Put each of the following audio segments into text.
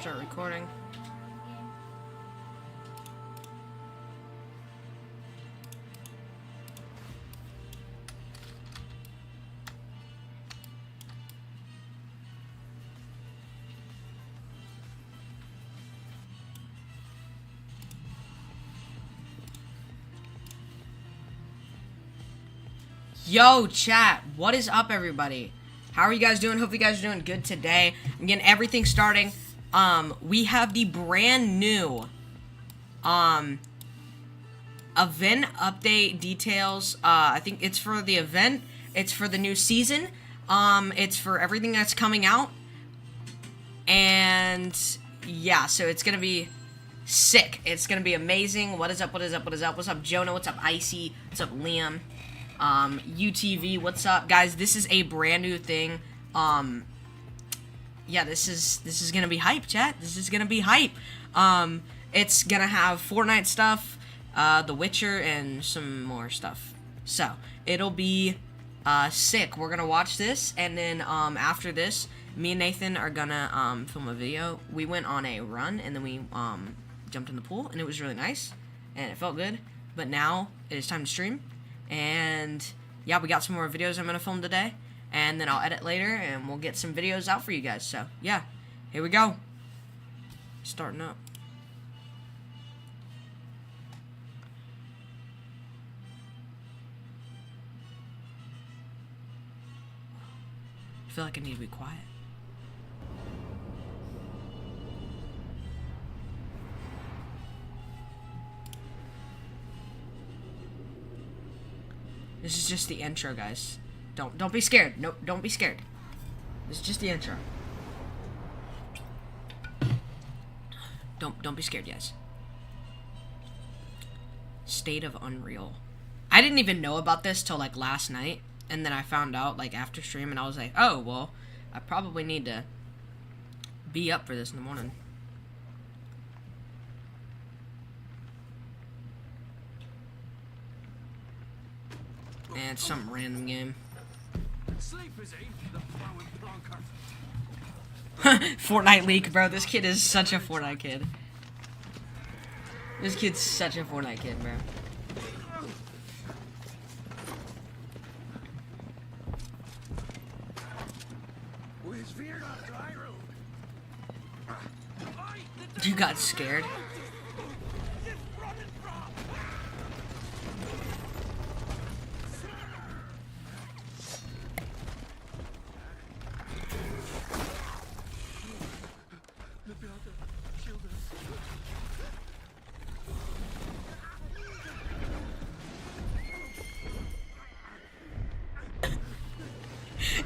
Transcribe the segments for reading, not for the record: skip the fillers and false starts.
start recording. Yo, chat, what is up, everybody? How are you guys doing? Hope you guys are doing good today. I'm getting everything starting. We have the brand new, event update details. I think it's for the event. It's for the new season. It's for everything that's coming out. And, yeah, so it's gonna be sick. It's gonna be amazing. What is up, what is up, what is up? What's up, Jonah? What's up, Icy? What's up, Liam? UTV, what's up, guys? This is a brand new thing. Yeah, this is gonna be hype, chat. This is gonna be hype. It's gonna have Fortnite stuff, The Witcher, and some more stuff. So it'll be sick. We're gonna watch this, and then after this, me and Nathan are gonna film a video. We went on a run, and then we jumped in the pool, and it was really nice, and it felt good. But now it is time to stream. And yeah, we got some more videos I'm gonna film today, and then I'll edit later, and we'll get some videos out for you guys. So yeah, here we go. Starting up. I feel like I need to be quiet. This is just the intro, guys. Don't be scared. No, don't be scared. This is just the intro. Don't be scared, guys. State of Unreal. I didn't even know about this till like last night, and then I found out like after stream, and I was like, oh well, I probably need to be up for this in the morning. And it's some random game. Fortnite leak, bro. This kid is such a Fortnite kid. This kid's such a Fortnite kid, bro. You got scared.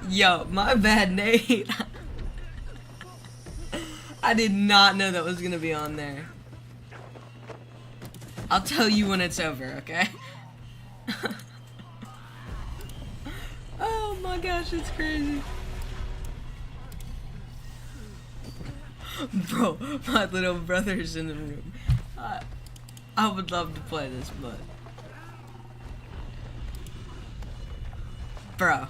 Yo, my bad, Nate. I did not know that was gonna be on there. I'll tell you when it's over, okay? Oh my gosh, it's crazy. Bro, my little brother's in the room. I would love to play this, but... Bro.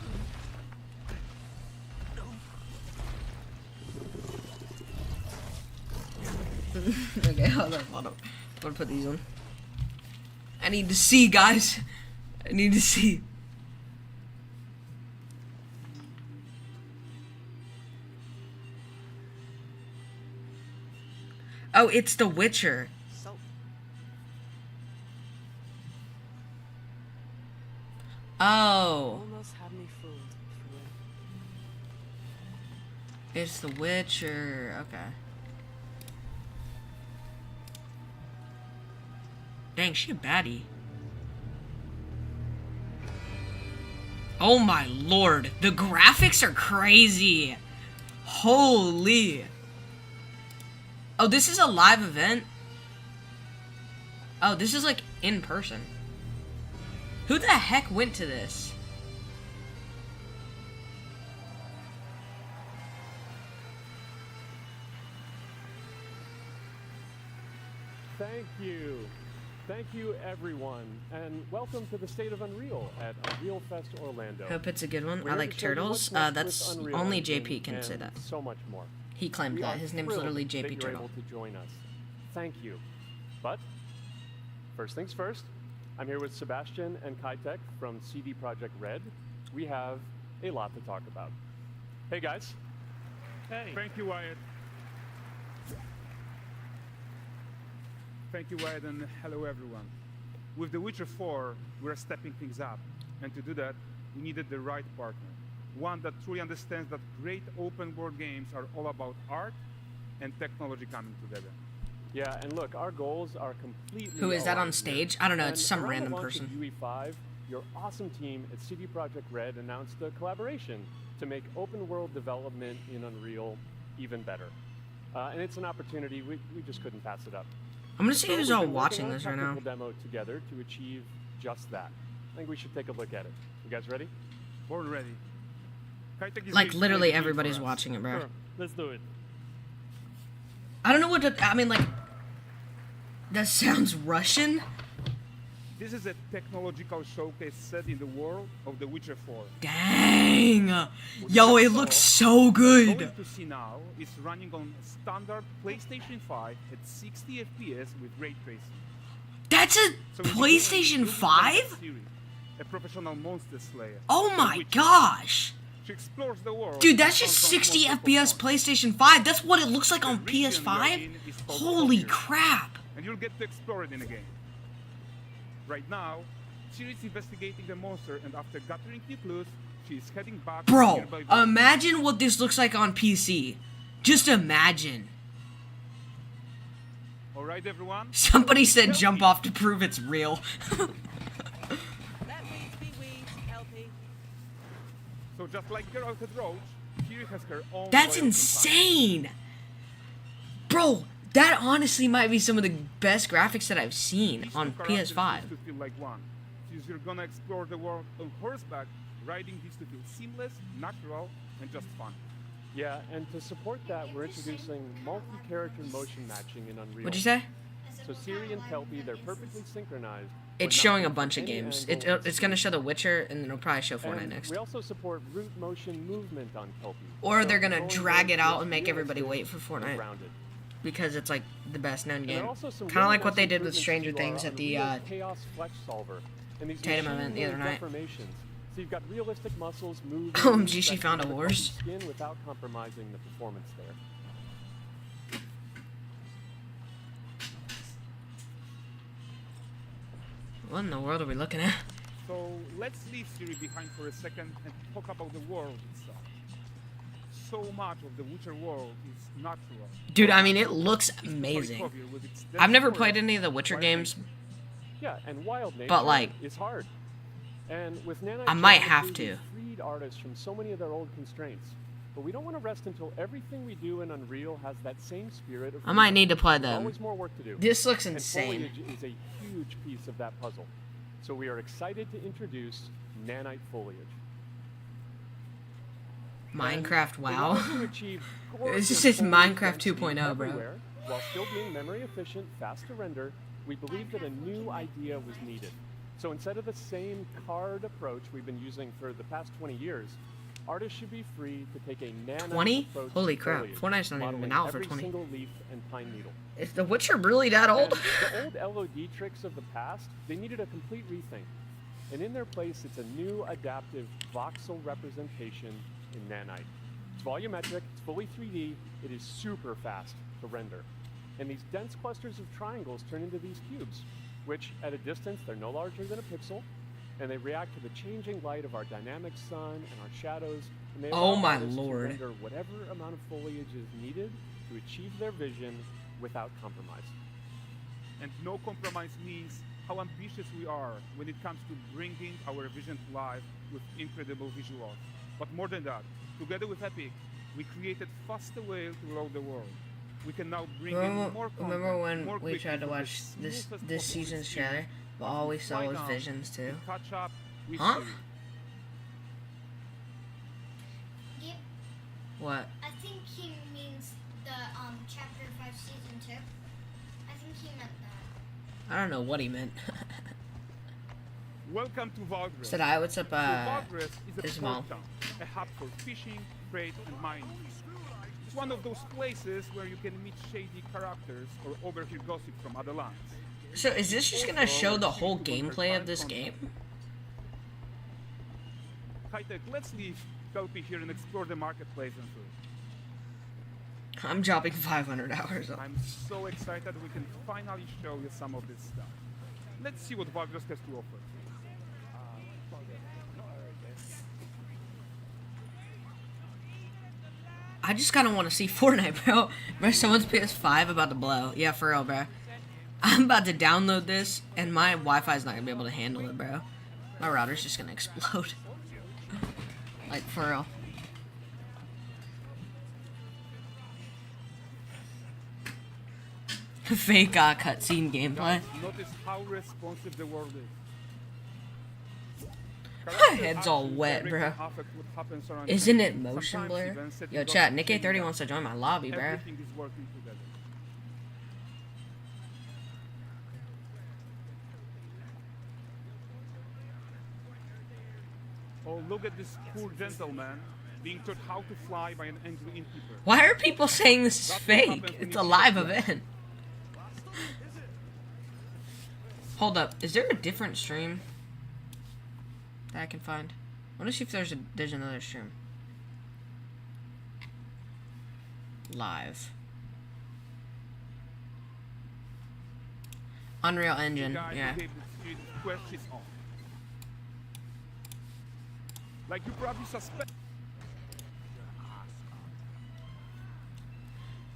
Okay, hold on. I'm gonna put these on. I need to see, guys. I need to see. Oh, it's The Witcher. Oh. It's The Witcher. Okay. Dang, she a baddie. Oh my lord. The graphics are crazy. Holy. Oh, this is a live event? Oh, this is like in person. Who the heck went to this? Thank you. Thank you, everyone, and welcome to the State of Unreal at Unreal Fest Orlando. Hope it's a good one. I like turtles. That's only JP can say that. So much more. He claimed We that. are His name's thrilled literally that JP you're Turtle. able to join us. Thank you. But first things first, I'm here with Sebastian and Kitek from CD Projekt Red. We have a lot to talk about. Hey guys. Hey. Thank you, Wyatt. Thank you, Wyatt, and hello, everyone. With The Witcher 4, we're stepping things up. And to do that, we needed the right partner. One that truly understands that great open-world games are all about art and technology coming together. Yeah, and look, our goals are completely. Who is that on aligned stage? here. I don't know. And It's some around random the launch person. Of UE5, your awesome team at CD Projekt Red announced a collaboration to make open-world development in Unreal even better. And it's an opportunity we just couldn't pass it up. I'm gonna see So who's we've all been watching working on this a right now. technical demo together to achieve just that. I think we should take a look at it. You guys ready? Born ready. Kitek is Like, ready to literally play the game everybody's for us. watching it, bro. Sure, let's do it. I don't know what to... I mean, like... That sounds Russian? This is a technological showcase set in the world of The Witcher 4. Dang! Yo, it looks so What good! you're going to see now is running on standard PlayStation 5 at 60 FPS with ray tracing. That's a So in the game, PlayStation you'll be playing 5? Ciri, a professional monster slayer. Oh The my Witcher. gosh! She explores the world. Dude, that's and just confronts 60 multiple FPS fronts. PlayStation 5. That's what it looks like on The region you're PS5? in is called Holy Frontier, crap! And you'll get to explore it in the game. Right now, Ciri is investigating the monster, and after gathering few clues, she is heading back to Bro, nearby village. imagine what this looks like on PC. Just imagine. Alright, everyone? Somebody said jump off to prove it's real. Let weeds be weeds, LP. So just like Geralt had Roach, Ciri has her own That's loyal insane! Bro, that honestly might be some of the best graphics that I've seen These on two characters PS5. used to feel like one. Since you're gonna explore the world on horseback, riding used to feel seamless, natural, and just fun. Yeah, and to support that, we're introducing multi-character motion matching in Unreal. What'd you say? So Ciri and Kelpie, they're perfectly synchronized. It's We're showing not a bunch of from any games. angle. It's gonna show The Witcher, and then it'll probably show Fortnite And next. we also support root motion movement on Kelpie. Or So they're gonna controlling drag those it out feels and make everybody wait realistic for and Fortnite. grounded. Because it's like the best known And there game. are also some Kind of like really what they nice did with improvements Stranger to Things our at the Unreal Chaos Flesh Solver. And these Tatum event the other machine-made night. deformations. So you've got realistic muscles moving. OMG, she that found a can horse. affect the skin without compromising the performance there. What in the world are we looking at? So let's leave Ciri behind for a second and talk about the world itself. So much of the Witcher world is natural. Dude, I mean, it looks It's amazing. Polycovia with its I've never dense played forest, any of the Witcher wild games. nature. Yeah, and wild nature But, like, is hard. And with Nanite I might Technology, have to. we've freed artists from so many of their old constraints. But we don't want to rest until everything we do in Unreal has that same spirit of I might freedom. need to play There's them. always more work to do. This looks And insane. foliage is a huge piece of that puzzle. So we are excited to introduce Nanite Foliage. Minecraft, In wow. order to achieve This just gorgeous says foliage Minecraft density 2.0, bro. everywhere, while still being memory efficient, fast to render, we believe that a new idea was needed. So instead of the same card approach we've been using for the past 20 years, artists should be free to take a Nanite 20? approach Holy to crap, foliage, Fortnite's not even been modeling out for every 20. single leaf and pine needle. Is The Witcher really that old? And the old LOD tricks of the past, they needed a complete rethink. And in their place, it's a new adaptive voxel representation in Nanite. It's volumetric, it's fully 3D, it is super fast to render. And these dense clusters of triangles turn into these cubes, which at a distance, they're no larger than a pixel, and they react to the changing light of our dynamic sun and our shadows, and they Oh allow my artists to lord. render whatever amount of foliage is needed to achieve their vision without compromise. And no compromise means how ambitious we are when it comes to bringing our vision to life with incredible visuals. But more than that, together with Epic, we created faster way to load the world. We can now bring in more content, Remember when more we quickly tried to from the watch this smoothest this possible season's experience trailer, but all we saw right was now visions too? to catch up with Huh? Ciri. Yep, What? I think he means the chapter 5 season 2. I think he meant that. I don't know what he meant. Welcome to Valgress. Said hi, what's up, So Valgress is a Ismail? port town, a hub for fishing, trade, and mining. It's one of those places where you can meet shady characters or overhear gossip from other lands. So is this just gonna show the whole gameplay of this game? High-tech, let's leave Kelpie here and explore the marketplace and food. I'm dropping 500 hours on. I'm so excited we can finally show you some of this stuff. Let's see what Valgress has to offer. I just kind of want to see Fortnite, bro. Bro, someone's PS5 about to blow. Yeah, for real, bro. I'm about to download this, and my Wi-Fi is not going to be able to handle it, bro. My router's just going to explode. Like, for real. Fake cutscene gameplay. Notice how responsive the world is. My head's all wet, bro. Isn't it motion blur? Yo, chat, Nick A30 wants to join my lobby, bro. Everything is working together. Oh, look at this poor gentleman being taught how to fly by an angry innkeeper. Why are people saying this is fake? It's a live event. Hold up, is there a different stream that I can find? I want to see if there's another stream. Live. Unreal Engine, The guy who yeah. gave the street quest his own. Like you probably suspect.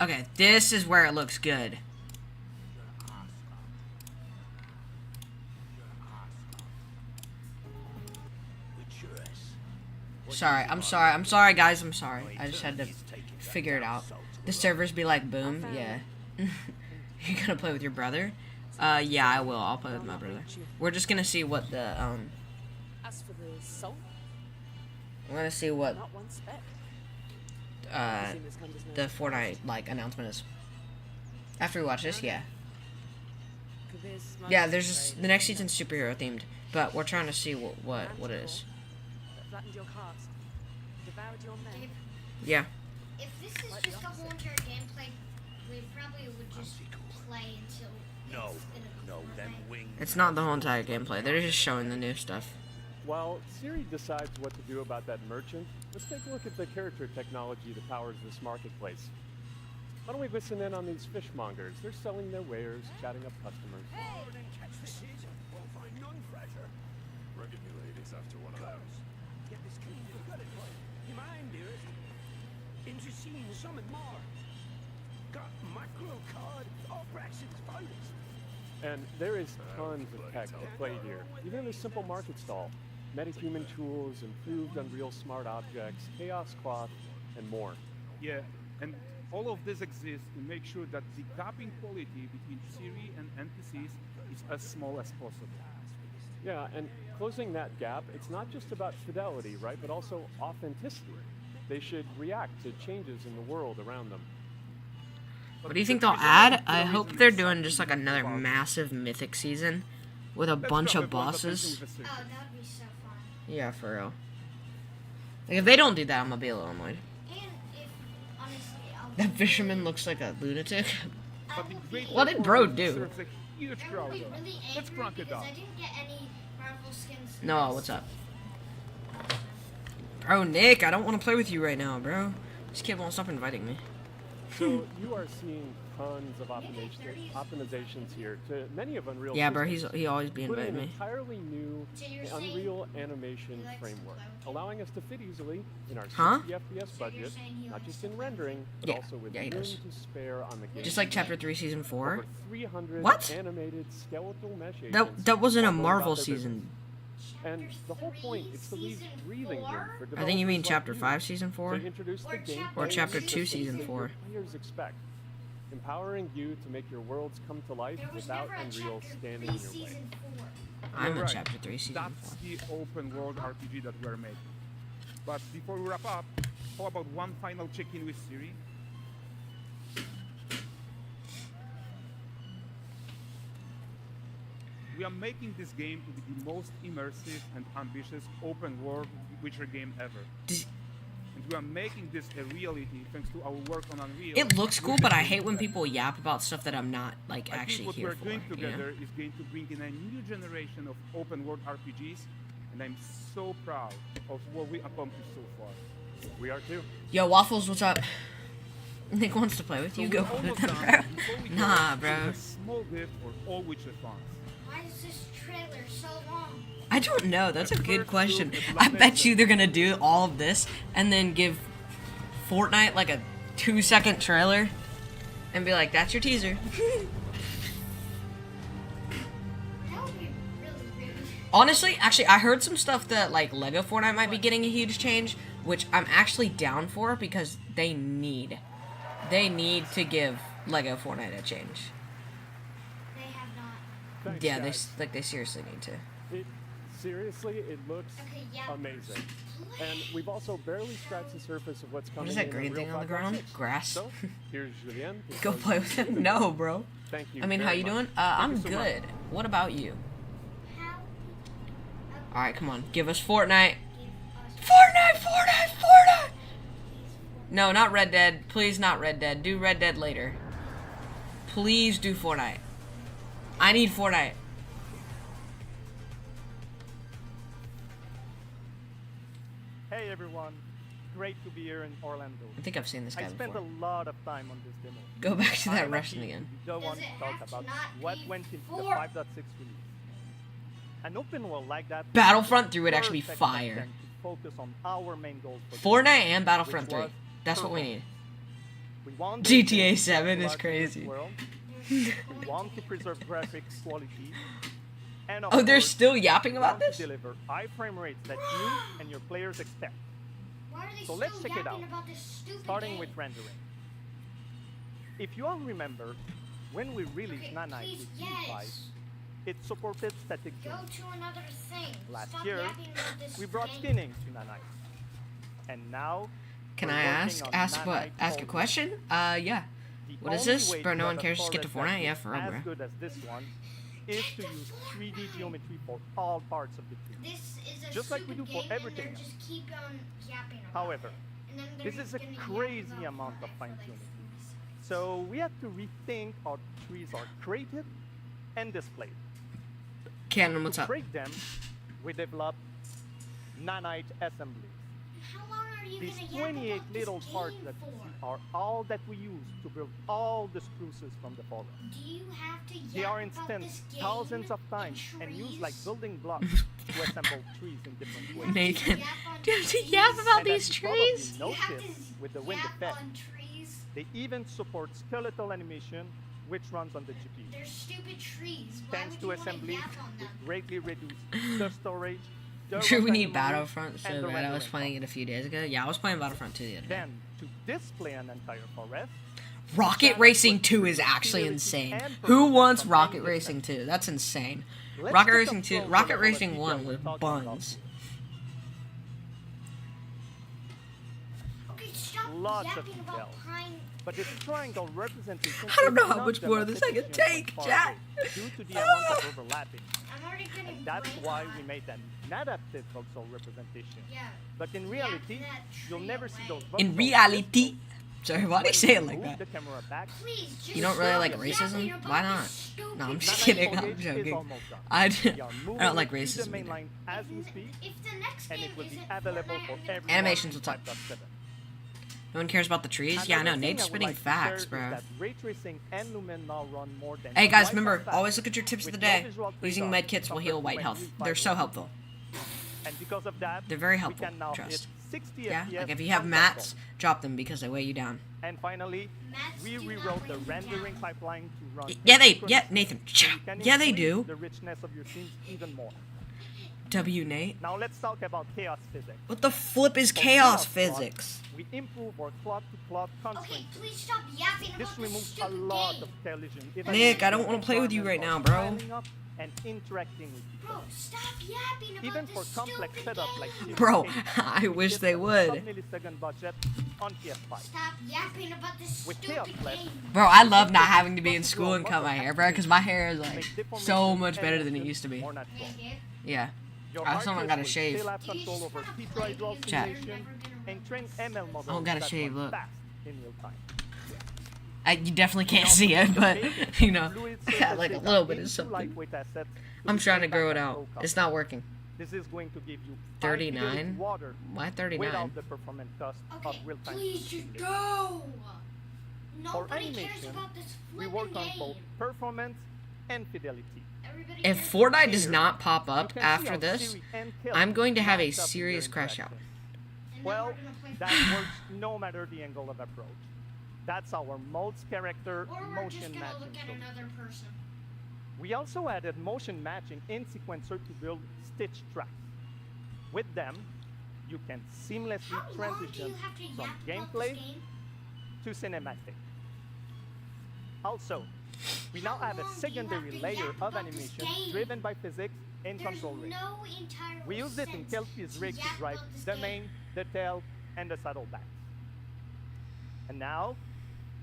Okay, this is where it looks good. I'm sorry guys, I'm sorry. I just had to figure it out. The servers be like, boom, yeah. You're gonna play with your brother? Yeah, I will. I'll play with my brother. We're just gonna see what the, As for the salt, we're gonna see what, not one speck. the Fortnite, like, announcement is. After we watch this, yeah. Yeah, there's just, the next season's superhero themed, but we're trying to see what it is. Flattened your cast, devoured your men. Yeah. If this is just a whole entire gameplay, we probably would just play until It's not the whole entire gameplay. They're just showing the new stuff. While Siri decides what to do about that merchant, let's take a look at the character technology that powers this marketplace. Why don't we listen in on these fishmongers? They're selling their wares, chatting up customers. Reckon you ladies after one of those. Get this key. You mind, dearest? Into seeing something more. Got macro card or Braxton's bonus. And there is tons of tech at play here, even in a simple market stall. Metahuman tools, improved Unreal Smart Objects, Chaos Cloth, and more. Yeah, and all of this exists to make sure that the gap in quality between Siri and NPCs is as small as possible. Yeah, and closing that gap, it's not just about fidelity, right, but also authenticity. They should react to changes in the world around them. What do you think they'll add? I hope they're doing just like another massive mythic season with a bunch of bosses. Oh, that would be so fun. Yeah, for real. Like, if they don't do that, I'm gonna be a little annoyed. And if, honestly, That fisherman looks like a lunatic. But the great What did bro do? serves a huge I crowd. would be though. really Let's angry crank it because up. I didn't get any Marvel skins. Noah, what's up? Bro, Nick, I don't want to play with you right now, bro. This kid won't stop inviting me. So you are seeing tons of optimizations here to many of Unreal. Yeah, bro, systems, he always be including inviting an me. entirely new So you're saying Unreal animation he likes to framework, play with you? allowing us to fit easily in our Huh? 60 FPS So you're budget, saying he not likes just to in play with rendering, but Yeah, also with yeah, he room does. to spare on the game. Just like Chapter 3, Season 4. Over 300 What? animated skeletal mesh agents That wasn't a all go Marvel about their season. And the whole point is to leave Season breathing room 4? for I think you mean developers like Chapter you 5, Season 4. to introduce the Or gameplay Chapter Or Chapter and 2, systems Season that 4. your players expect, empowering you to make your worlds come to life There was without never a Unreal Chapter standing 3 in your way. Season 4. I'm in Right. Chapter 3, Season That's 4. the open world RPG that we're making. But before we wrap up, how about one final check-in with Siri? We are making this game to be the most immersive and ambitious open world Witcher game ever. And we are making this a reality thanks to our work on Unreal. It looks cool, but I hate when people yap about stuff that I'm not, like, I actually think here what for. we're doing You know? together is going to bring in a new generation of open world RPGs, and I'm so proud of what we accomplished so far. We are too. Yo, Waffles, what's up? Nick wants to play with you. So Go we're play with almost him, done. bro. Before we go, Nah, we have bro. a small gift for all Witcher fans. Why is this trailer so long? I don't know. That's a good First question. look at I Black bet Mesa. you they're gonna do all of this and then give Fortnite like a 2-second trailer and be like, "That's your teaser." That would be really rude. Honestly, actually, I heard some stuff that like Lego Fortnite might be getting a huge change, which I'm actually down for because they need to give Lego Fortnite a change. They have not. Thanks, Yeah, guys. they seriously need to. Seriously, it looks Okay, yeah. amazing. And we've also barely scratched the surface of what's What coming is that in green Unreal thing on the ground? 5.6. Grass. So, here's Julien. Go play with him. No, bro. Thank you. I mean, how very you much. doing? I'm you so much. good. What about you? How? All right, come on, give us Fortnite. Give us Fortnite! No, not Red Dead. Please, not Red Dead. Do Red Dead later. Please do Fortnite. I need Fortnite. Hey everyone, great to be here in Orlando. I think I've seen this guy I spent before. a lot of time on this demo. Go back to that I'm Russian actually again. the one Does to it talk have to about not what be went into the four? 5.6 release. An open world like that. Battlefront 3 would actually be perfect fire. content to focus on our main goals for the Fortnite game, and Battlefront which 3. was That's what we purple. need. We want the GTA game to 7 is look like this crazy. world. There's We want to preserve graphics quality. And of Oh, they're course, still yapping we about want this? to deliver high frame rates that you and your players expect. Why are they So still let's check it yapping out, about this stupid starting game? with rendering. If you all remember, when we released Okay, Nanite please, with yes. V5, it supported static Go zoom. to another thing. Last Stop year, yapping about this we brought game. spinning to Nanite. And now, Can we're I working on ask what? Nanite Ask a Pulse. question? Yeah. The What is only this? way Bro, to no have one a cares, just get to forest that Fortnite? Yeah, looks for real, as bro. good as this one is to use 3D geometry for all parts of the tree. This is a Just like we stupid do for game, everything and they else. just keep on yapping about However, it. And then they're this is just a gonna yap crazy about amount of Fortnite for, fine-tuning. 3 seconds. So we had to rethink how trees are created and displayed. Cannon, what's To up? break them, we developed Nanite assemblies. How long are you These gonna yap 28 about this little parts game that you for? see are all that we use to build all the spruces from the forest. Do you have to yap They are about instanced this game thousands of in times and used like trees? building blocks to assemble trees in different ways. Nathan, Yap on do you have to trees? yap about And these as you probably trees? You have noticed to with the wind yap effect, on trees. they even support skeletal animation, which runs on the GPU. They're stupid trees. Why Thanks would to you wanna assemblies, yap on we them? greatly reduce the storage. the I'm sure we runtime need memory, Battlefront so and the bad. I was rendering playing it a few days ago. Yeah, I was playing Battlefront 2 the other day. Then, to display an entire forest, Rocket That Racing was 2 is actually stability insane. and Who performance wants from Rocket any Racing 2? That's insane. let's Rocket get the Racing 2, flow Rocket for the Racing detail 1 we're was talking about buns. here. Okay, stop Lots of yapping about details. pine. But this triangle representation I don't know is how not much more of this I can demonstration take, from far Jack. away due to the amount of overlapping. I'm already getting And that's brain why hot. we made an adaptive voxel representation. Yeah. But in Yap reality, that you'll tree never see away. those voxels. In reality. Sorry, why do you say it like Move that? the camera back. Please, just You don't really stop like yapping racism? about Why this not? stupid No, I'm just Nanite kidding. I'm foliage is joking. almost done. I We are don't moving like to the racism main either. line as we speak, If the next and game it will be isn't available Fortnite, for I'm gonna everyone. Animations in will talk. 5.7. No one cares about the trees? Yeah, I know. Another thing Nate's I would spitting like to facts, share bro. is that ray tracing and Lumen now run more than Hey guys, twice remember, as fast always look at your tips of the with no day. visual Using trade-off med kits will compared heal to white when health. we They're fight so with- helpful. And because of that, They're very we helpful, can now trust. hit 60 Yeah, FPS like if you have on mats, console. drop them because they weigh you down. And finally, Mats we do not rewrote the weigh you rendering down. pipeline to run. Yeah, asynchronously, Nathan. so you can Yeah, they increase do. The richness of your scenes even more. W, Nate. Now let's talk about chaos physics. What the flip is For chaos plot, physics? we improve our clock-to-clock Okay, constraints. please stop yapping This about this removes a stupid lot game. of collision. Nick, I don't wanna play with you right now, bro. and interacting with people. Bro, stop yapping about Even this for complex stupid setup like game. Bro, game, I wish it's they a would. sub-millisecond budget on PS5. Stop yapping about this With stupid Chaos Blast, game. Bro, I love not having to be in school and cut my hair, bro, because my hair is like so much better than it used to be. more natural. Hey, dude. Yeah. Your I still artist gotta will shave. still have Do you control just over wanna T play draw because Chat. you're simulation never gonna and train ML models don't gotta that shave, run look. fast in real time. You definitely can't see it, but, you know, I got like a little bit of something. I'm trying to grow it out. It's not working. This is going to give you 39? water Why 39? without the performance cost of Okay, real-time. please just go. Nobody cares animation, about this We flipping work on game. both performance and fidelity. Everybody If cares Fortnite does Here, not pop up You can see after how this, Siri and Kill I'm going to have a match up with serious your crash out. interactions. and then Well, we're gonna play that works no matter the angle of approach. That's our modes character or we're just motion gonna matching look at tool. another person. We also added motion matching in sequencer to build stitch tracks. With them, you can seamlessly How long do you transition have to from yap about gameplay this game? to cinematic. Also, we now How have a long do you secondary have to layer yap of about this animation game? driven by physics in There's control rig. no entire We use it in sense Kelpie's to rig to yap drive about this the game. mane, the tail, and the saddleback. And now,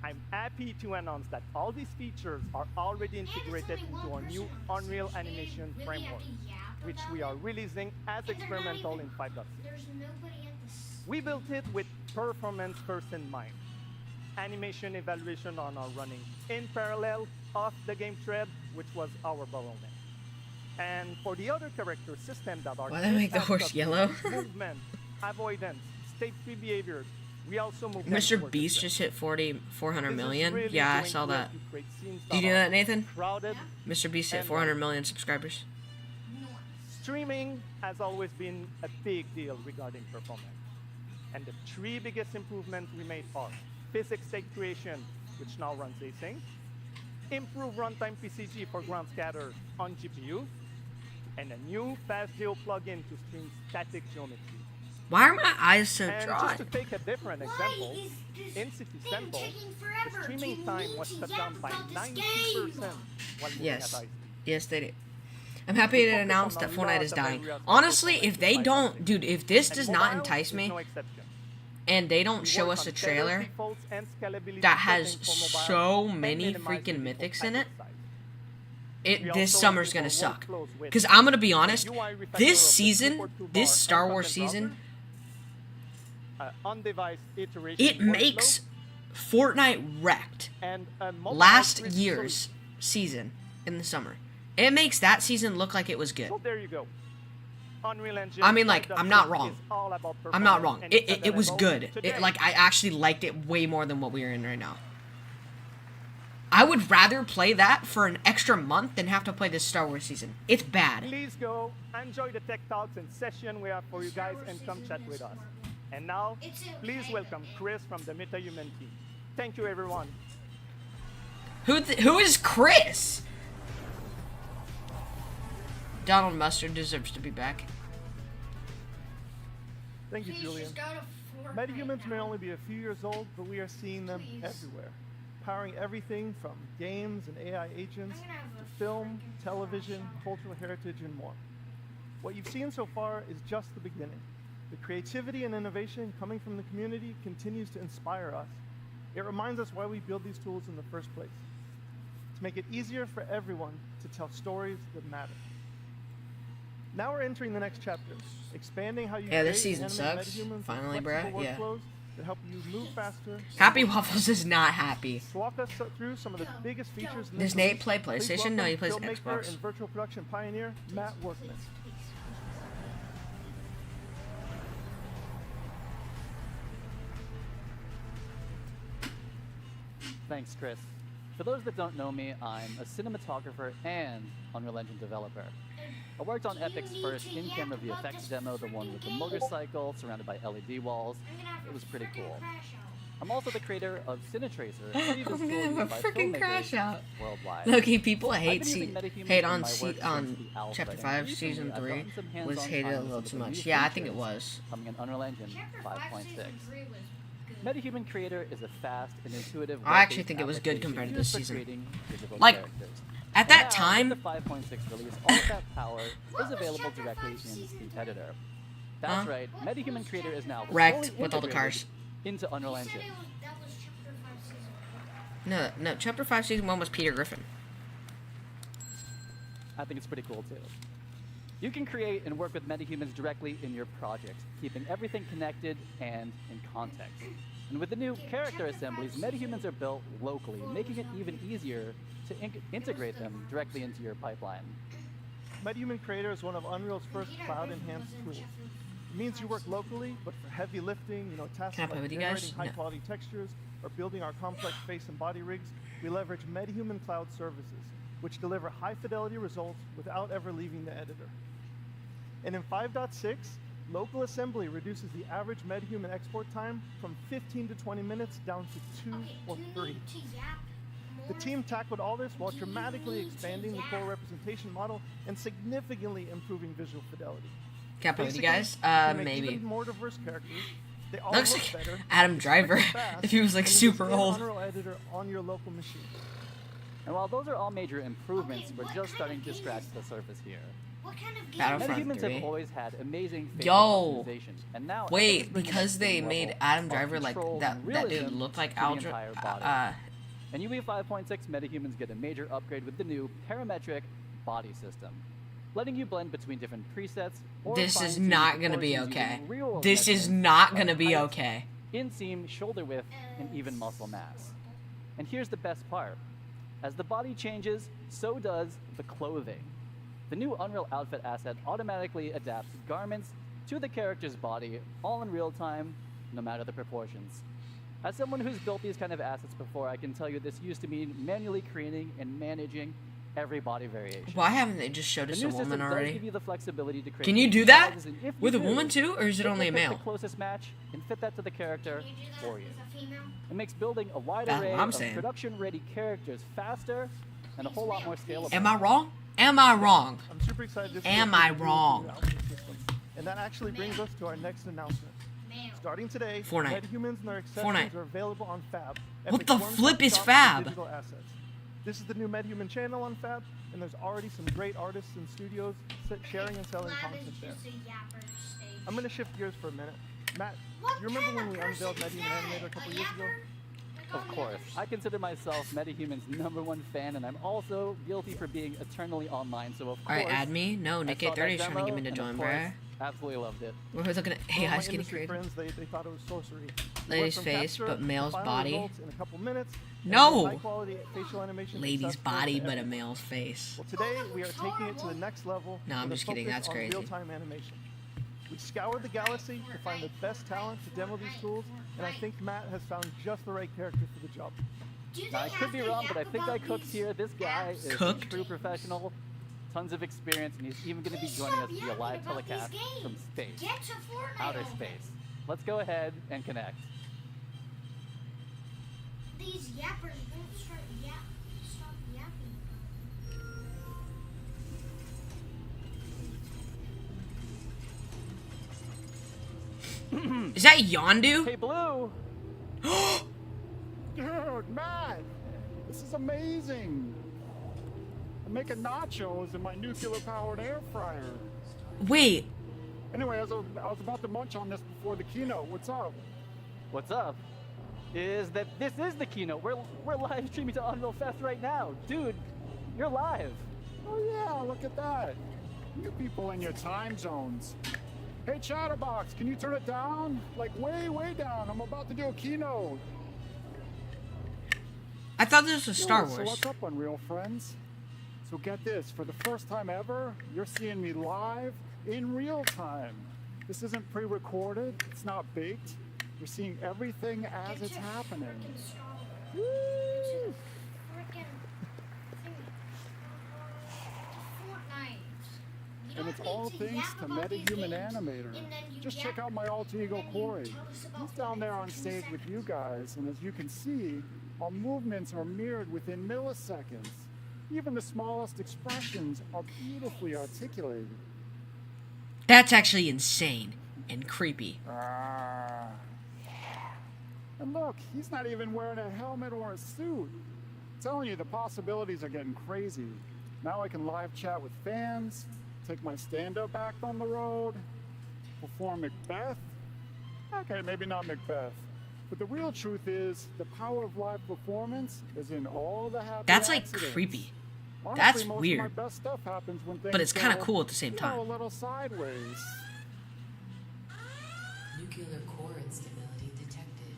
I'm happy to announce that all these features are already And it's integrated only into one our new person on the Unreal stage. Animation Really framework, have to yap which about we are it? releasing as And they're not experimental even- in 5.6. There's nobody at this. We built it with performance first in mind. Animation evaluation on our running in parallel off the game thread, which was our bottleneck. And for the other character system that are Why they make the just horse as yellow? movement, avoidance, state-free behaviors, we also moved them Mr. towards Beast the just hit 400 This is million. really Yeah, I going saw to that. help you create scenes Do you that do are that, Nathan? crowded. Mr. Beast hit And 400 million subscribers. Streaming has always been a big deal regarding performance. And the three biggest improvements we made are physics state creation, which now runs async, improve runtime PCG for ground scatter on GPU, and a new FastGeo plugin to stream static geometry. Why are my eyes so And dry? just to take a different example, Why is this in City thing Sample, taking the forever? streaming Do time you was need cut to down yap by about this 90% game? while moving Yes. at high speed. Yes, they did. I'm happy to focus announce on that a Fortnite lot is of dying. areas Honestly, focused if on they the don't, dude, if this And does not mobile entice is me, no exception. and they don't We show work us on a better trailer defaults and scalability that has settings for mobile so and many minimize freaking the default mythics in it, package size. We this also summer's improve gonna our suck. workflows with Because I'm gonna be honest, UI refactor of this the season, keyboard toolbar this and Star Wars content season, browser, on-device iteration it makes workflow, Fortnite wrecked and a mobile last script year's season in the summer. It makes that season look like it was good. So there you go. Unreal Engine I mean, like, 5.6 I'm not wrong. is all about I'm not performance, wrong. and it's It was available good. today. Like, I actually liked it way more than what we are in right now. I would rather play that for an extra month than have to play this Star Wars season. It's bad. Please go enjoy the tech talks and session we have for you guys and come chat with us. And now, It's okay. please welcome Chris from the MetaHuman team. Thank you, everyone. Who is Chris? Donald Mustard deserves to be back. Thank you, Please Julian. just go to Fortnite Metahumans may now. only be a few years old, but we are seeing them Please. everywhere, powering everything from games and AI agents I'm gonna have to a film, freaking television, crash out. cultural heritage, and more. What you've seen so far is just the beginning. The creativity and innovation coming from the community continues to inspire us. It reminds us why we build these tools in the first place, to make it easier for everyone to tell stories that matter. Now we're entering the next chapter, expanding how you Yeah, this create and season animate sucks. metahumans with Finally, flexible bruh, yeah. workflows that help you move faster. Happy Waffles is not happy. To walk us through some of the biggest features in Does this Nate release, play please PlayStation? No, he welcome plays filmmaker Xbox. and virtual production pioneer Matt Workman. Thanks, Chris. For those that don't know me, I'm a cinematographer and Unreal Engine developer. I worked on Epic's first in-camera VFX demo, the one with the motorcycle surrounded by LED walls. I'm gonna have It a was pretty freaking cool. crash out. I'm also the creator of Cinetracer, a I'm previous gonna tool have used a by freaking filmmakers crash out. worldwide. Loki, people I've hate been using Metahumans hate in on my work since on the alpha, Chapter and 5, recently Season I've 3 gotten some was hands-on hated a time with little some too of the much. new Yeah, I think it features was. coming in Unreal Engine Chapter 5 5.6. Season 3 was MetaHuman Creator is a fast and intuitive. I actually web-based think it was good application compared to used this for season. creating visible Like, characters. At that Now, time, with the 5.6 release, all of that power is available directly in the editor. That's Huh? right, MetaHuman Creator is now Wrecked fully with all the integrated cars. into Unreal You said Engine. that was chapter 5 season 4. No, Chapter 5 Season 1 was Peter Griffin. I think it's pretty cool too. You can create and work with metahumans directly in your projects, keeping everything connected and in context. And with the new character assemblies, metahumans are built locally, making it even easier to integrate them directly into your pipeline. MetaHuman Creator is one of Unreal's first cloud-enhanced tools. It means you work locally, but for heavy lifting, tasks Can I play like with you guys? generating No. high-quality textures or building our complex face and body rigs, we leverage MetaHuman Cloud services, which deliver high-fidelity results without ever leaving the editor. And in 5.6, local assembly reduces the average MetaHuman export time from 15 to 20 minutes down to 2 or 3. The team tackled all this while dramatically expanding the core representation model and significantly improving visual fidelity. Can I play with you guys? can make Maybe. even more diverse characters. They all Looks look like better, Adam Driver quick and fast, if he was like and you can super scan old. Unreal Editor on your local machine. And while those are all major improvements, Okay, we're what just kind starting of to game scratch is the surface here. What kind of game? Battlefront Metahumans 3. have always had amazing facial Yo. optimization, and now Wait, Epic is bringing because the they same made level Adam of Driver like control that and dude realism looked like to the Al entire body. And UE 5.6 metahumans get a major upgrade with the new parametric body system, letting you blend between different presets. Or This is fine-tune not gonna be proportions okay. using real-world This is measurements not of gonna be height, okay. inseam, shoulder width, and even muscle mass. And here's the best part. As the body changes, so does the clothing. The new Unreal Outfit asset automatically adapts garments to the character's body, all in real time, no matter the proportions. As someone who's built these kind of assets before, I can tell you this used to mean manually creating and managing every body variation. Why haven't they just showed The us new a system woman does already? give you the flexibility to create Can you do different that sizes, and if you with a do, woman too, or is it will only a pick male? the closest match and fit that to the character Can you do that for you. as a female? It makes building a wide That's array what I'm of saying. production-ready characters faster and a whole lot more scalable. Am I wrong? Am I wrong? I'm super excited to see Am what we I can do with the wrong? new outfit system. And that actually brings us to our next announcement. Male. Starting today, Fortnite. MetaHumans and their accessories Fortnite. are available on Fab. What Epic's the one-stop flip is shop for Fab? digital assets. This is the new MetaHuman channel on Fab, and there's already some great artists and studios sharing and selling Lab content is there. just a yapper stage. I'm going to shift gears for a minute. Matt, What do you remember kind when of we person unveiled is MetaHuman that? Animator a couple A years ago? yapper? Like Of all course. yappers. I consider myself MetaHuman's #1 fan, and I'm also guilty for being eternally online, so of course... Alright, add me. No, I Nick saw that 30 is trying to demo, get me to and join, of course, bruh. absolutely loved it. We're looking at Some of AI my skinny industry creator. friends, they thought it was sorcery. We Lady's went from face, capture but to male's final body. results in a couple minutes, and No! high-quality facial animation Lady's accessible body, to but a everyone. male's face. Well, today we are taking it to the next level. No, I'm with a just kidding, focus that's on crazy. Real-time animation. We scoured the galaxy to find the best talent to demo these tools, and I think Matt has found just the right character for the job. Do they Now, I could have be to wrong, yap but I think I about cooked these here. This guy apps? is a Cooked? true professional, tons of experience, and he's even going to be Please joining stop us via yapping live about these telecast from games. space, Get to Fortnite outer already. space. Let's go ahead and connect. These yappers won't stop yapping. Is that Yondu? Hey, Blue! Dude, Matt, this is amazing. I'm making nachos in my nuclear-powered air fryer. Wait, Anyway, I was about to munch on this before the keynote. What's up? What's up? Is that this is the keynote. We're live streaming to Unreal Fest right now. Dude, you're live. Oh yeah, look at that. You people in your time zones. Hey, Chatterbox, can you turn it down? Like way, way down. I'm about to do a keynote. I thought this was Star Yo, So Wars. what's up, Unreal friends? So get this, for the first time ever, you're seeing me live in real time. This isn't pre-recorded, it's not baked. You're seeing everything as Get it's to happening. frickin' Star Wars. Woo! Get to frickin' thing. Fortnite. You And don't it's all need to thanks yap to about these MetaHuman games, Animator. and then you Just yap, check out my alter ego and then you Corey. tell us about He's down there on Fortnite for 2 stage with you seconds. guys, and as you can see, our movements are mirrored within milliseconds. Even the smallest expressions are beautifully articulated. That's actually insane and creepy. And look, he's not even wearing a helmet or a suit. I'm telling you, the possibilities are getting crazy. Now I can live chat with fans, take my stand-up act on the road, perform Macbeth. Okay, maybe not Macbeth. But the real truth is, the power of live performance is in all the happy That's like accidents. creepy. Honestly, That's most weird. Of my best stuff happens when But it's kind of go, cool at the same you time. know, a little sideways. Nuclear core instability detected.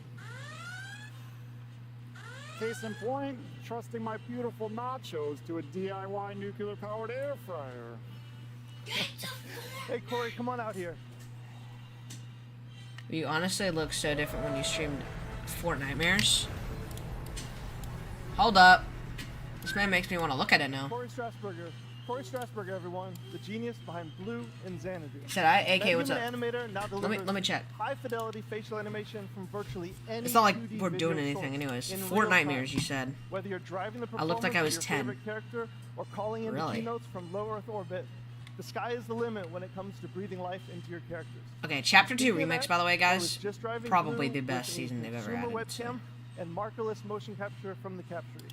Case in point, trusting my beautiful nachos to a DIY nuclear-powered air fryer. Hey, Corey, come on out here. You honestly look so different when you streamed Fortnite. Hold up. This man makes me want to look at it now. Corey Strasburger. Corey Strasburger, everyone, the genius behind Blue and Xanadu. Said I, AK, what's up? Animator now delivers Let me check. high-fidelity facial animation from virtually any It's not like 2D we're doing video anything source anyways. in real Fortnite time. mirrors, you said. Whether you're driving the I looked like I was performance of your 10. favorite character or calling in the Really? keynotes from low Earth orbit, the sky is the limit when it comes to breathing life into your characters. Okay, Chapter 2 Speaking of remix, that, by the way, I was guys. just driving Probably Blue the best with a season they've ever consumer added. So. webcam and markerless motion capture from the Capture.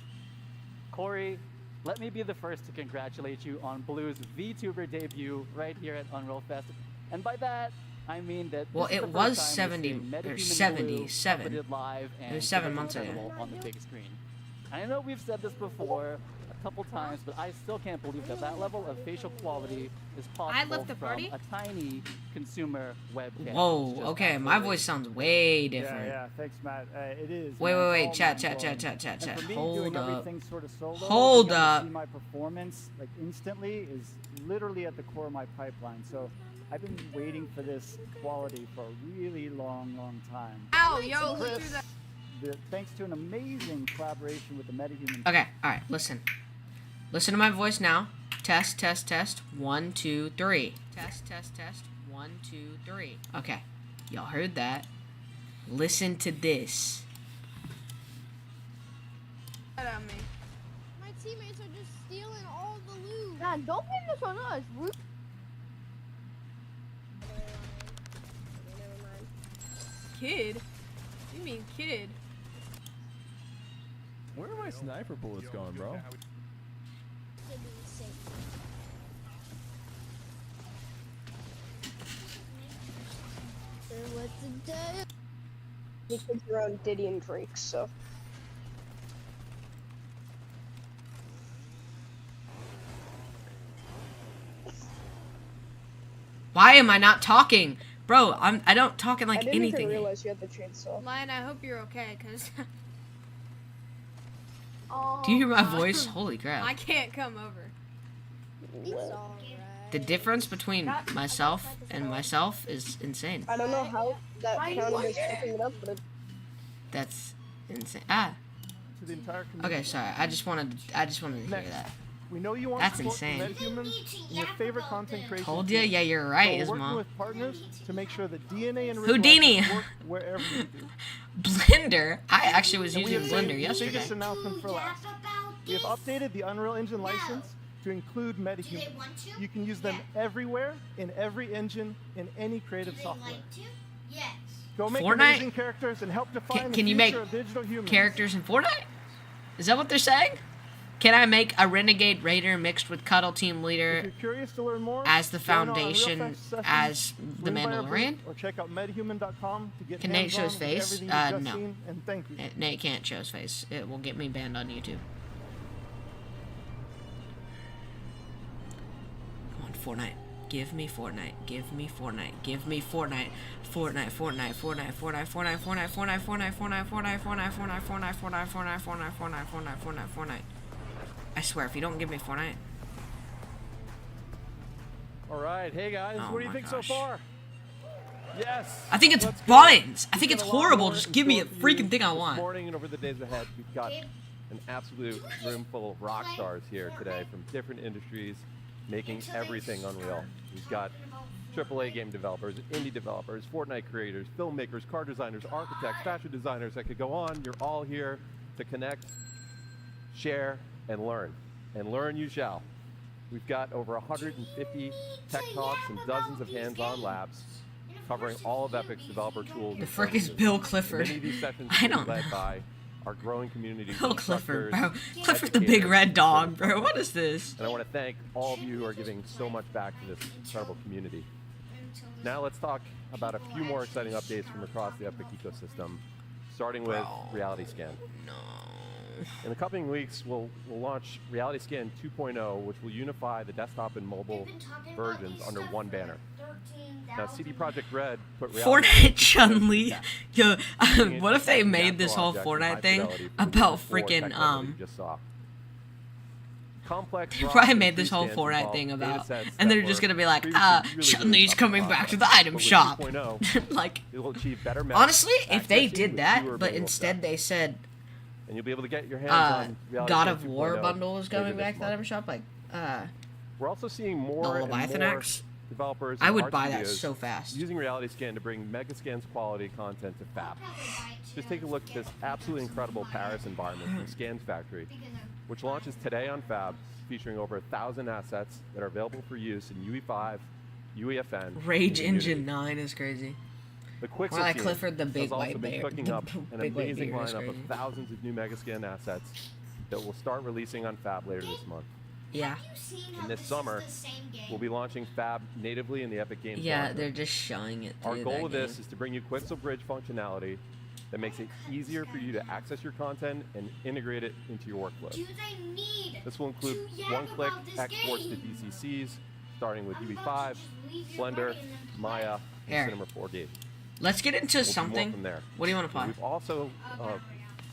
Corey, let me be the first to congratulate you on Blue's VTuber debut right here at Unreal Fest. And by that, I mean that Well, this is it the was first time 70 we've seen or Metahuman 77. Blue live and It was 7 months ago. incredible on the big screen. I know we've said this before a couple times, but I still can't believe that that level of facial quality is possible left the from party? a tiny consumer webcam. It's Whoa, just okay, my absolutely voice sounds way different. Yeah, thanks, Matt. It is. Wait, man. wait, It's chat, all chat, mind-blowing. chat, chat, chat, And for me, hold doing up. everything sort of solo, Hold being able to up. see my performance like instantly is literally at the core of my pipeline. So I've been waiting for this quality for a really long, long time. Ow, yo, who Chris, threw that? thanks to an amazing collaboration with the Metahuman. Okay, alright, listen. Listen to my voice now. Test, test, test. 1, 2, 3. Test, test, test. 1, 2, 3. Okay, y'all heard that. Listen to this. That on me. My teammates are just stealing all the loot. Man, don't blame this on us. Kid? You mean kid? Where are my sniper bullets going, bro? He kids their own Diddy and Drake, so. Why am I not talking? Bro, I don't talking like I didn't anything. even realize you had the chainsaw. Lion, I hope you're okay, cause. Do you hear my voice? Holy crap. I can't come over. The difference between myself and myself is insane. I don't know how that counted as picking it up, but That's insane. Ah. To the entire community. Okay, sorry. I just wanted to hear that. We know you want That's support from insane. Metahumans and your favorite content creation. Told ya? teams. Yeah, you're right, So we're Isma. working with partners to make sure that DNA and Houdini. Ridge work wherever you do. Blender? I actually was And we using have saved Blender the yesterday. biggest announcement for last. We have updated the Unreal Engine license to include Metahumans. You can use them everywhere, in every engine, in any creative software. Yes. Go make Fortnite? amazing characters and help define Can the you future make of digital humans. characters in Fortnite? Is that what they're saying? Can I make a Renegade Raider mixed with Cuddle Team If Leader you're curious to learn more, as the join our Unreal foundation Fest sessions, as the swing by our Mandalorian? booth, or check out metahuman.com to get Can Nate show his hands-on with face? everything you've just No. seen, and thank you. Nate can't show his face. It will get me banned on YouTube. Come on, Fortnite. Give me Fortnite. Give me Fortnite. Give me Fortnite. Fortnite, Fortnite, Fortnite, Fortnite, Fortnite, Fortnite, Fortnite, Fortnite, Fortnite, Fortnite, Fortnite, Fortnite, Fortnite, Fortnite, Fortnite, Fortnite, Fortnite, Fortnite, Fortnite, Fortnite. I swear, if you don't give me Fortnite. All right, hey guys, Oh what do you my think gosh. so far? Yes. I think it's let's go. buttons. I think We've it's got a lot horrible. more Just in give me store a for you freaking thing I this want. morning and over the days ahead, we've got an absolute room full of rock stars here today from different industries making everything unreal. We've got AAA game developers, indie developers, Fortnite creators, filmmakers, car designers, architects, fashion designers. I could go on. You're all here to connect, share, and learn. And learn you shall. We've got over 150 tech talks and dozens of hands-on labs covering all of Epic's developer tools. The frick is Bill Clifford? Many of these sessions I are don't led know. by our growing community. Bill Clifford, bro. instructors, Clifford the big red educators, dog, bro. What is this? And I want to thank all of you who are giving so much back to this incredible community. Now let's talk about a few more exciting updates from across the Epic ecosystem, starting with Reality Scan. No. In the coming weeks, we'll launch Reality Scan 2.0, which will unify the desktop and mobile versions under one banner. Now, CD Projekt Red put Reality Fortnite Chun-Li. Yo, what if they made this whole Fortnite thing about freaking Complex they probably made this whole Fortnite thing about, and they're just gonna be like, Chun-Li's coming back to the item shop. Like, honestly, if they did that, but instead they said, and you'll be able to get your hands on Reality God Scan of War 2.0 bundle is coming later this back to the month. item shop, like, We're also seeing more the and Leviathan more axe? developers I and would art buy that studios so fast. using Reality Scan to bring Megascan's quality content to Fab. Just take a look at this absolutely incredible Paris environment from Scans Factory, which launches today on Fab, featuring over 1,000 assets that are available for use in UE5, UEFN, Rage and Unity. Engine 9 is crazy. The Quixel Well, like team Clifford the big has also white been bear. cooking The up an big white amazing bear is lineup of crazy. thousands of new Megascan assets that will start releasing on Fab later this month. Yeah. And this summer, we'll be launching Fab natively in the Epic Games Yeah, Launcher. they're just showing it Our through goal that with this game. is to bring you Quixel Bridge functionality that makes it easier for you to access your content and integrate it into your workflow. This will include one-click exports to DCCs, starting with UE5, Blender, Maya, Here. and Cinema 4D. Let's get into We'll do more something. from there. What do you want to play? We've also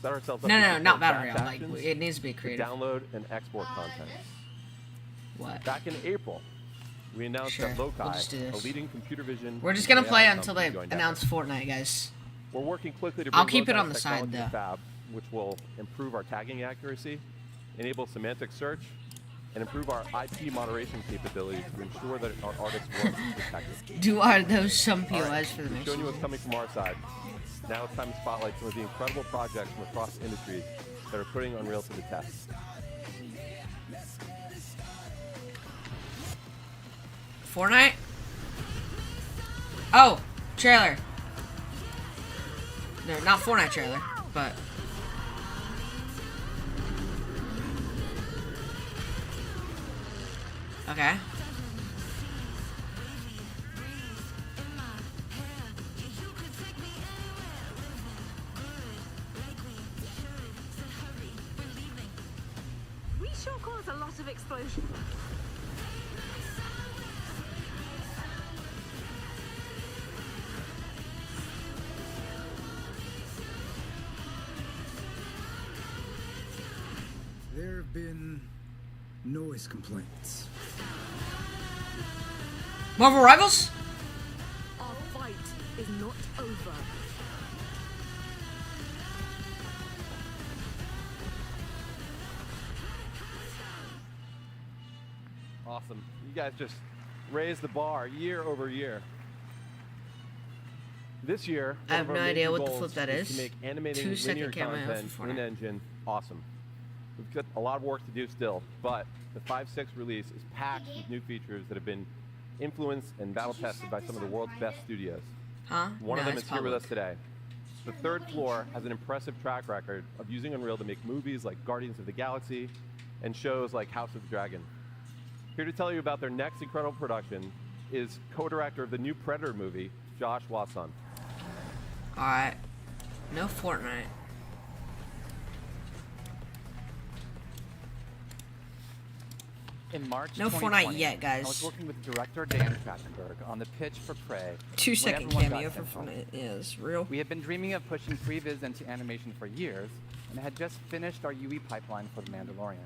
set ourselves up No, to no, support not Battle batch Royale. Like, actions it needs to be to creative. download and export content. What? Back in April, we announced Sure, that we'll Lokai, just do a this. leading computer vision We're just and gonna AI play until company, they joined announce Epic. Fortnite, guys. We're working quickly to bring I'll keep it Lokai's on the side, technology though. to Fab, which will improve our tagging accuracy, enable semantic search, and improve our IP moderation capabilities to ensure that our artists' work is protected. Are those some POIs All right, for the we've next shown you one? what's coming from our side. Now it's time to spotlight some of the incredible projects from across industries that are putting Unreal to the test. Fortnite? Oh, trailer. No, not Fortnite trailer, but okay. We sure cause a lot of explosion. There have been noise complaints. Marvel Rivals? Our fight is not over. Awesome. You guys just raised the bar year over year. This year, I have one of no our idea major what the goals flip that is is. to make animating 2-second linear cameo content for in Fortnite. engine awesome. We've got a lot of work to do still, but the 5.6 release is packed with new features that have been influenced and battle tested by some of the world's best studios. Huh? One of No, them it's is here with public. us today. The Third Floor has an impressive track record of using Unreal to make movies like Guardians of the Galaxy and shows like House of the Dragon. Here to tell you about their next incredible production is co-director of the new Predator movie, Josh Watson. Alright. No Fortnite. In March No 2020, Fortnite yet, guys. I was working with director Dan Trachtenberg on the pitch for Prey. 2-second when everyone cameo got for sent home. Fortnite. Yeah, it's real. We had been dreaming of pushing previs into animation for years, and had just finished our UE pipeline for The Mandalorian.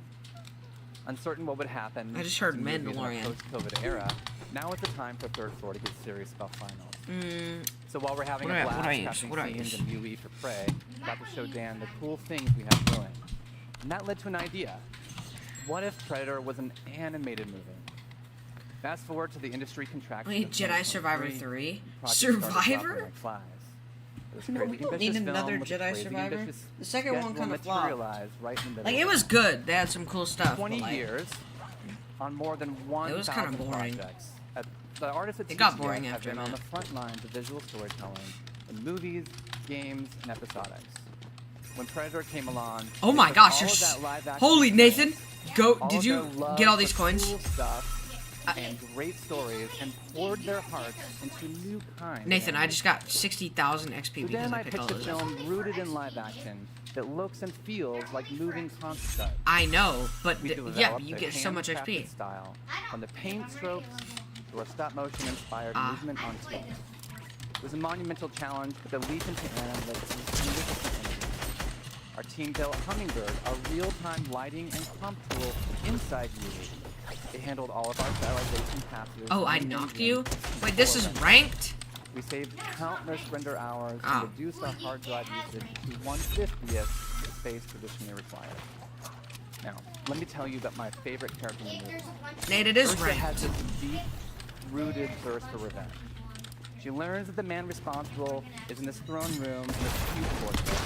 Uncertain what would happen I just heard to movies in a Mandalorian. post-COVID era, now is the time for Third Floor to get serious about finals. Mm. So while we're having What a do I blast use? crafting What do I scenes use? in UE for Prey, we got to show Dan the cool things we have going. And that led to an idea. What if Predator was an animated movie? Fast forward to the industry contraction. Wait, of Jedi Survivor 2023, 3? projects started dropping Survivor? like flies. It was No, crazy we don't ambitious need film another with a Jedi crazy Survivor. ambitious The second one schedule kinda flopped. materialized right in the middle Like, of it was good. They had some cool stuff. 20 but, like, years on more than 1,000 It was kinda boring. projects. At The artists at It got TGS boring have after a been on the minute. front lines of visual storytelling in movies, games, and episodics. When Predator came along, Oh they my took gosh, all you're of that live-action holy Nathan. Go. all Did of you their love get all these for coins? cool stuff and great stories and poured their hearts into new kinds. Nathan, I just got 60,000 XP So because then I I picked all picked a those. film rooted in live action that looks and feels like moving concept art. I know, but We yeah, developed you a get so much handcrafted XP. style, from the paint strokes to our stop-motion inspired movement on screen. It was a monumental challenge, but the leap into analytics was significant. Our team built Hummingbird, a real-time lighting and comp tool inside Unity. It handled all of our stylization passes. Oh, I and knocked engine you? Wait, this is before ranked? we saved countless render hours Ah. and reduced our hard drive usage to 1/50th the space traditionally required. Now, let me tell you about my favorite character in the movie. Nate, it is Ursa ranked. has this deep-rooted thirst for revenge. She learns that the man responsible is in this throne room in this huge fortress.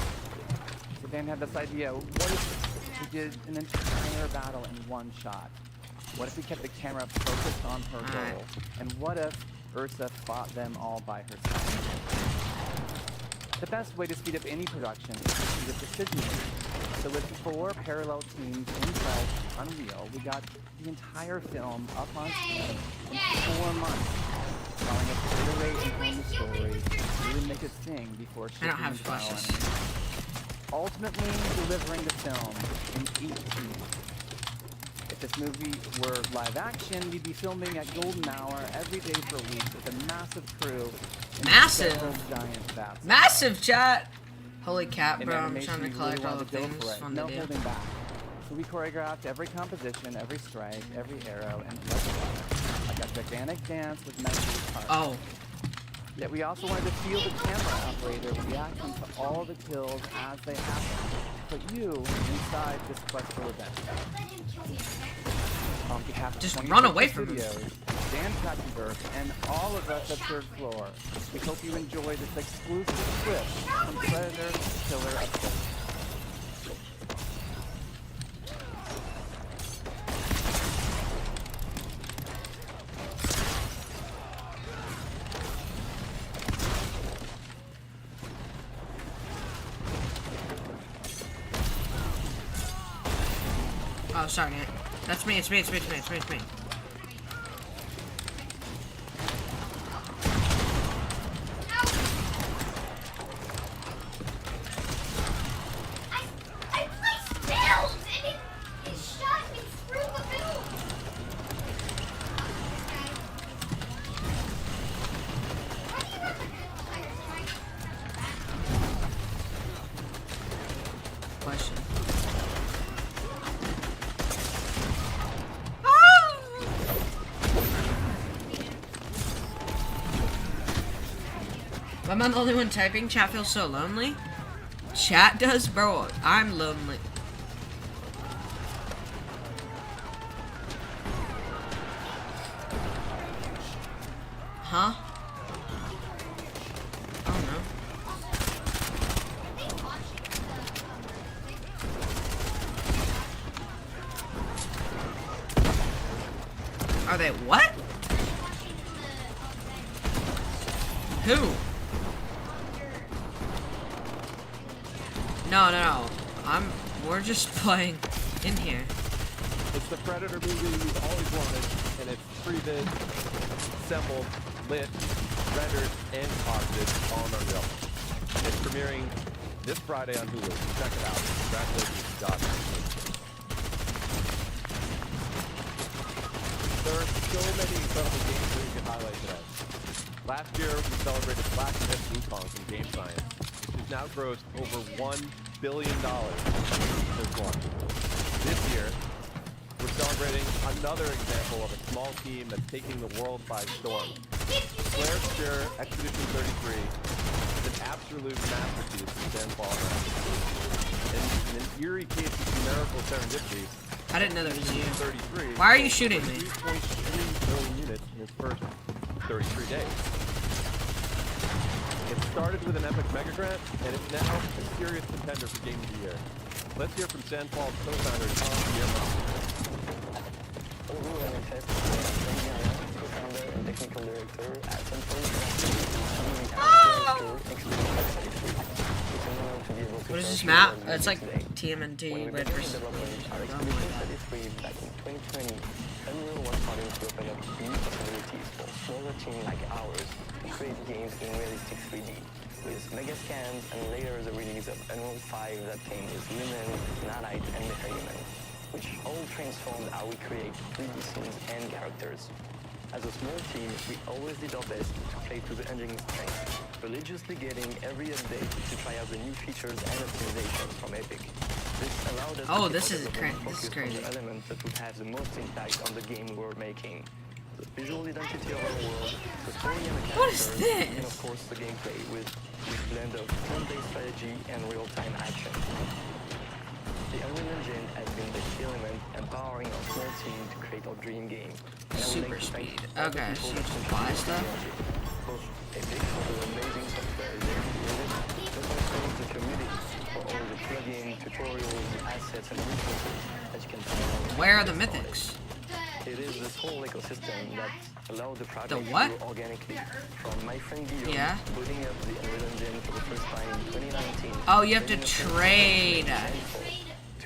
So Dan had this idea, what if we did an entire battle in one shot? What if we kept the camera focused on her goal? And what if Ursa fought them all by herself? The best way to speed up any production is to speed up decision making. So with 4 parallel teams inside Unreal, we got the entire film up on screen in 4 months, allowing us to iterate and hone the story, really make it sing before I shipping don't have into final flashes. animation. Ultimately delivering the film in 8 scenes. If this movie were live action, we'd be filming at golden hour every day for weeks with a massive crew. and Massive. several giant vats. Massive chat. Holy cat, In bro. I'm animation, trying to we collect really all the wanted to go things. for it. Fun No to do. holding back. So we choreographed every composition, every strike, every arrow, and like a gigantic dance with melody parts. Oh. Yet we also wanted to feel the camera operator reacting to all the kills as they happen. Put you inside this quest for revenge. On behalf of Just 20 run away from Studios, him. Dan Trachtenberg, and all of us at Third Floor, we hope you enjoy this exclusive clip from Predator Killer of Cities. Oh, sorry, Nate. That's me, it's me, it's me, it's me, it's me, it's me. I placed build and it shot me through the build. Question. Am I the only one typing? Chat feels so lonely. Chat does, bro. I'm lonely. Huh? Oh no. Are they what? Who? No. We're just playing in here. It's the Predator movie we've always wanted, and it's pre-bid, assembled, lit, rendered, and costed all in Unreal. It's premiering this Friday on Hulu. Check it out. Congratulations, Josh. There are so many incredible games that we can highlight today. Last year, we celebrated Black Myth Wukong from Game Science, which has now grossed over $1 billion since launch. This year, we're celebrating another example of a small team that's taking the world by storm. Claire's Cure Expedition 33 is an absolute masterpiece of Sandfall. In an eerie case of numerical serendipity, I didn't know that was you. 33 Why are you shooting me? 3.3 million units in its first 33 days. It started with an epic mega grant, and it's now a serious contender for Game of the Year. Let's hear from Sandfall's co-founder Tom Guillermo. technical director at some point What is this map? It's like TMNT Red versus back in 2020, Unreal was starting to open up new possibilities for smaller teams like ours to create games in realistic 3D. With mega scans and later the release of Unreal 5 that came with Lumen, Nanite, and MetaHuman, which all transformed how we create 3D scenes and characters. As a small team, we always did our best to play to the engine's strength, religiously getting every update to try out the new features and optimizations from Epic. This allowed us this is crazy. On the elements that would have the most impact on the game we were making. The visual identity of our world, the story and the characters, and of course the gameplay with this blend of turn-based strategy and real-time action. The Unreal Engine has been the key element empowering our small team to create our dream game. Super speed. Okay, so you just buy stuff? Both Epic for the amazing software they created, but also the community for all the plugins, tutorials, assets, and resources that you can find. Where are the mythics? It is this whole ecosystem that allowed the project to what? grow organically. From my friend Guillaume putting up the Unreal Engine for the first time in 2019. Oh, you have to trade.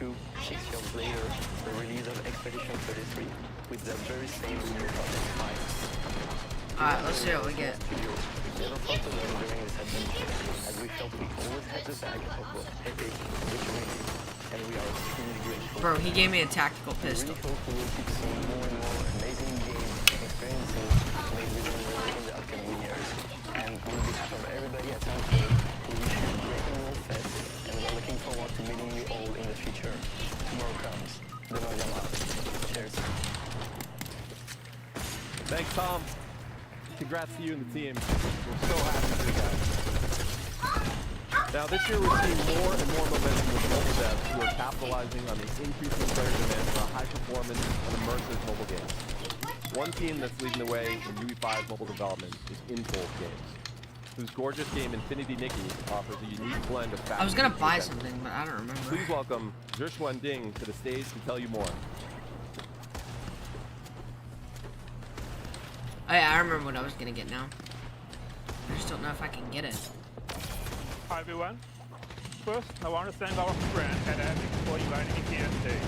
6 years later, the release of Expedition 33 with the very same new project 5. Alright, let's see what we get. We never felt alone during this adventure, as we felt we always had the back of both Epic and the community, and we are extremely grateful. Bro, he gave me a tactical pistol. We really hope we will keep seeing more and more amazing games and experiences made with Unreal in the upcoming years. And on behalf of everybody at Soundcloud, we wish you a great Unreal Fest, and we're looking forward to meeting you all in the future. Tomorrow comes. Cheers. Thanks, Tom. Congrats to you and the team. We're so happy for you guys. Now, this year we're seeing more and more momentum with mobile devs who are capitalizing on the increasing player demand for high-performance and immersive mobile games. One team that's leading the way in UE5's mobile development is Impulse Games, whose gorgeous game Infinity Nikki offers a unique blend of fashion. I was gonna buy something, but I don't remember. Please welcome Zhixuan Ding to the stage to tell you more. Oh yeah, I remember what I was gonna get now. I just don't know if I can get it. Hi everyone. First, I want to thank our friend at Epic for inviting me here today.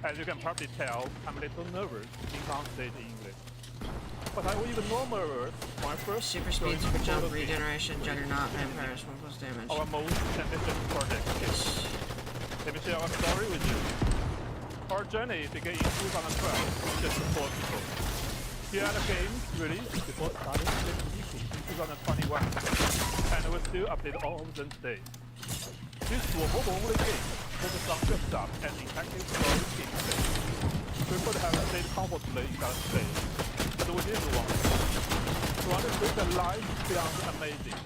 As you can probably tell, I'm a little nervous being on stage in English. But I will even more nervous when I first super speed, super jump, regeneration, juggernaut, vampires, 1+ damage. Our most ambitious project. Let me share our story with you. Our journey began in 2012, just 4 people. Here are the games released before starting in 2021, and we still update all of them today. These were mobile-only games, focused on dress-up and interactive story gameplay. We could have stayed comfortably in that stage, but we didn't want to. We wanted to make the life beyond amazing.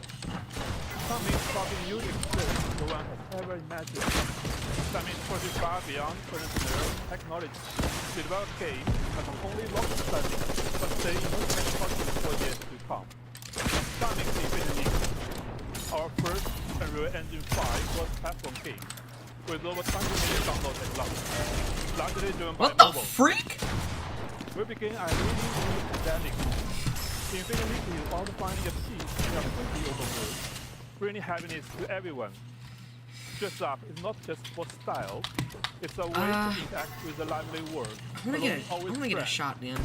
Something something new experience no one has ever imagined. Something pretty far beyond current technology. To develop games that not only rock study, but stay in the technology for years to come. Sonic Infinity, our first Unreal Engine 5 was platform game, with over 20 million downloads at launch, largely driven by mobile. What the freak? We began a really new pandemic. Infinity is about finding a peace in a completely open world, bringing happiness to everyone. Dress up is not just for style, it's a way to interact with the lively world. I wanna get a shot, man.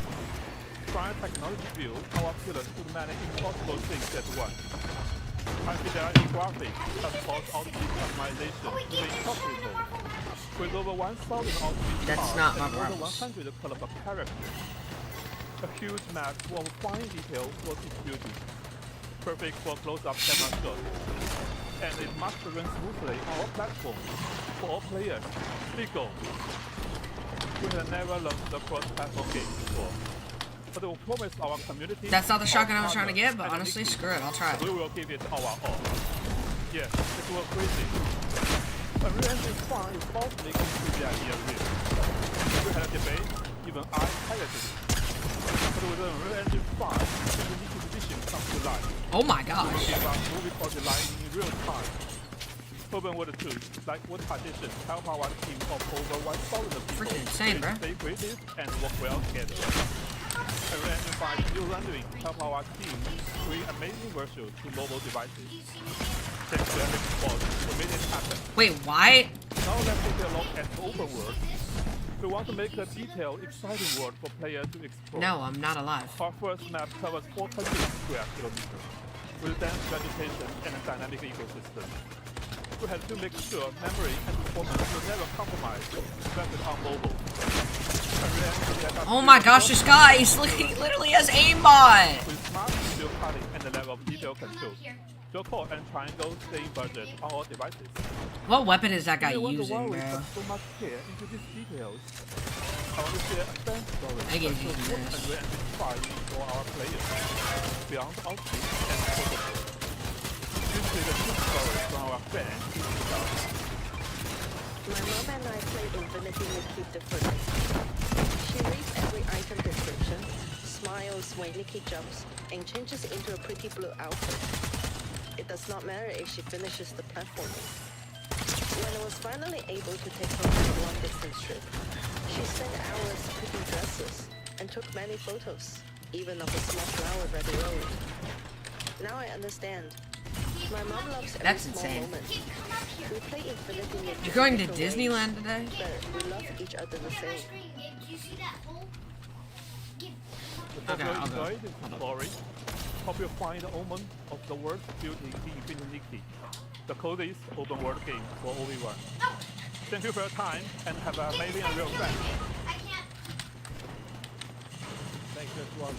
Prior technology built our pillars to manage impossible things at once. High-fidelity graphics have caused outfit customization to be impossible. With over 1,000 outfits and over 100 colorful characters. A huge map full of fine details was distributed, perfect for close-up camera shots. And it must run smoothly on our platform for all players. Legal. We have never launched a cross-platform game before. But we promise our community. That's not the shotgun I was trying to get, but honestly, screw it, I'll try it. We will give it our all. Yes, it was crazy. Unreal Engine 5 is about making the idea real. We had a debate, even I piloted it. But with Unreal Engine 5, the unique edition comes to life. Oh my gosh. We give our movie project line in real time. Open World 2, like what tradition, help our team of over 1,000 people. Freaking insane, bro. Stay creative and work well together. Unreal Engine 5 new rendering help our team create amazing virtuals to mobile devices. Thanks to Epic Sports, we made it happen. Wait, why? Now let's take a look at the open world. We want to make a detailed, exciting world for players to explore. No, I'm not alive. Our first map covers 400 square kilometers, with dense vegetation and a dynamic ecosystem. We had to make sure memory and performance will never compromise, especially on mobile. Oh my gosh, this guy, he's literally has aimbot! With smart video cutting and the level of detail control, dual core and triangle stay in budget on all devices. What weapon is that guy using, bro? So much care into these details. I want to share a fan story I get that shows what Unreal Engine 5 for our players, beyond outfit and protocol. This is a true story from our fans. My mom and I played Infinity with Keep the Footage. She reads every item description, smiles when Nikki jumps, and changes into a pretty blue outfit. It does not matter if she finishes the platforming. When I was finally able to take her on a long-distance trip, she spent hours picking dresses and took many photos, even of a small flower by the road. Now I understand. My mom loves every That's small insane. moment. We play Infinity with You're going to different Disneyland ways, today? but we love each other the same. If Okay, you I'll go. enjoyed this story, hope you find the omen of the world's beauty in Infinity, the coziest open world game for everyone. Thank you for your time and have an amazing and real friend. Thanks, everyone.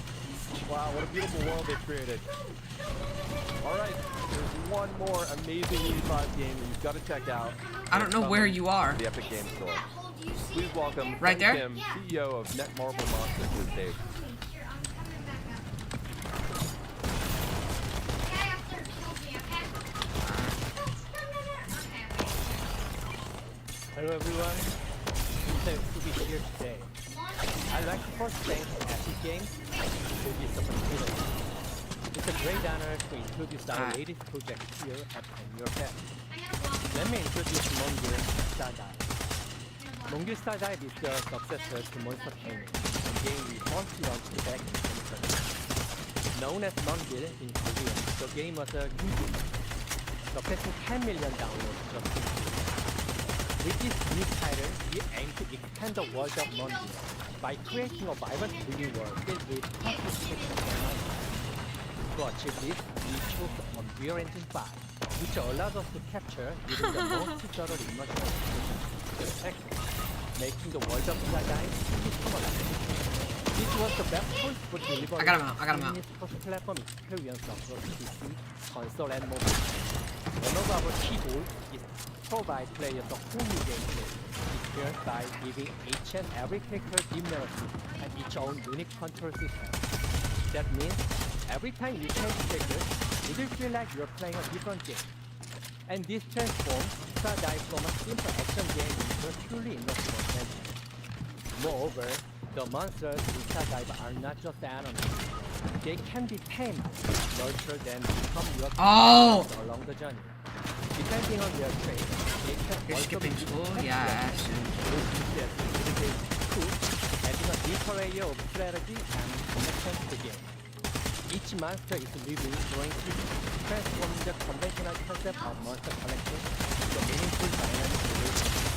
Wow, what a beautiful world they created. All right, there's one more amazing E5 game that you've got to check out. I don't know where you are. The Epic Games Store. Please welcome Right there? Kim, CEO of Netmarble Monster to the stage. Hello everyone, I'm so to be here today. I'd like to first thank Epic Games for this opportunity. It's a great honor to introduce our latest project here at Your Pet. Let me introduce Mongear Stardive. Mongear Stardive is the successor to Monster Training, a game we first launched back in 2017. Known as Mongear in Korea, the game was a huge hit, surpassing 10 million downloads just in Korea. With this new title, we aim to expand the world of Mongear by creating a vibrant 3D world filled with complicated elements. To achieve this, we chose Unreal Engine 5, which allows us to capture even the most subtle immersion effects, making the world of Stardive truly come alive. This was the best choice for delivering a cross-platform experience across PC, console, and mobile. One of our key goals is to provide players a whole new gameplay experience by giving each and every character deep narrative and its own unique control system. That means every time you change characters, it will feel like you're playing a different game. And this transforms Stardive from a simple action game into a truly immersive adventure. Moreover, the monsters in Stardive are not just enemies. They can be tamed, nurtured, and become your companions along the journey. Depending on their traits, they can You're also skipping be school? used Yeah, adding a deeper layer of strategy and connection to the game. Each monster is living, growing, transforming the conventional concept of monster collection into a meaningful dynamic relationship.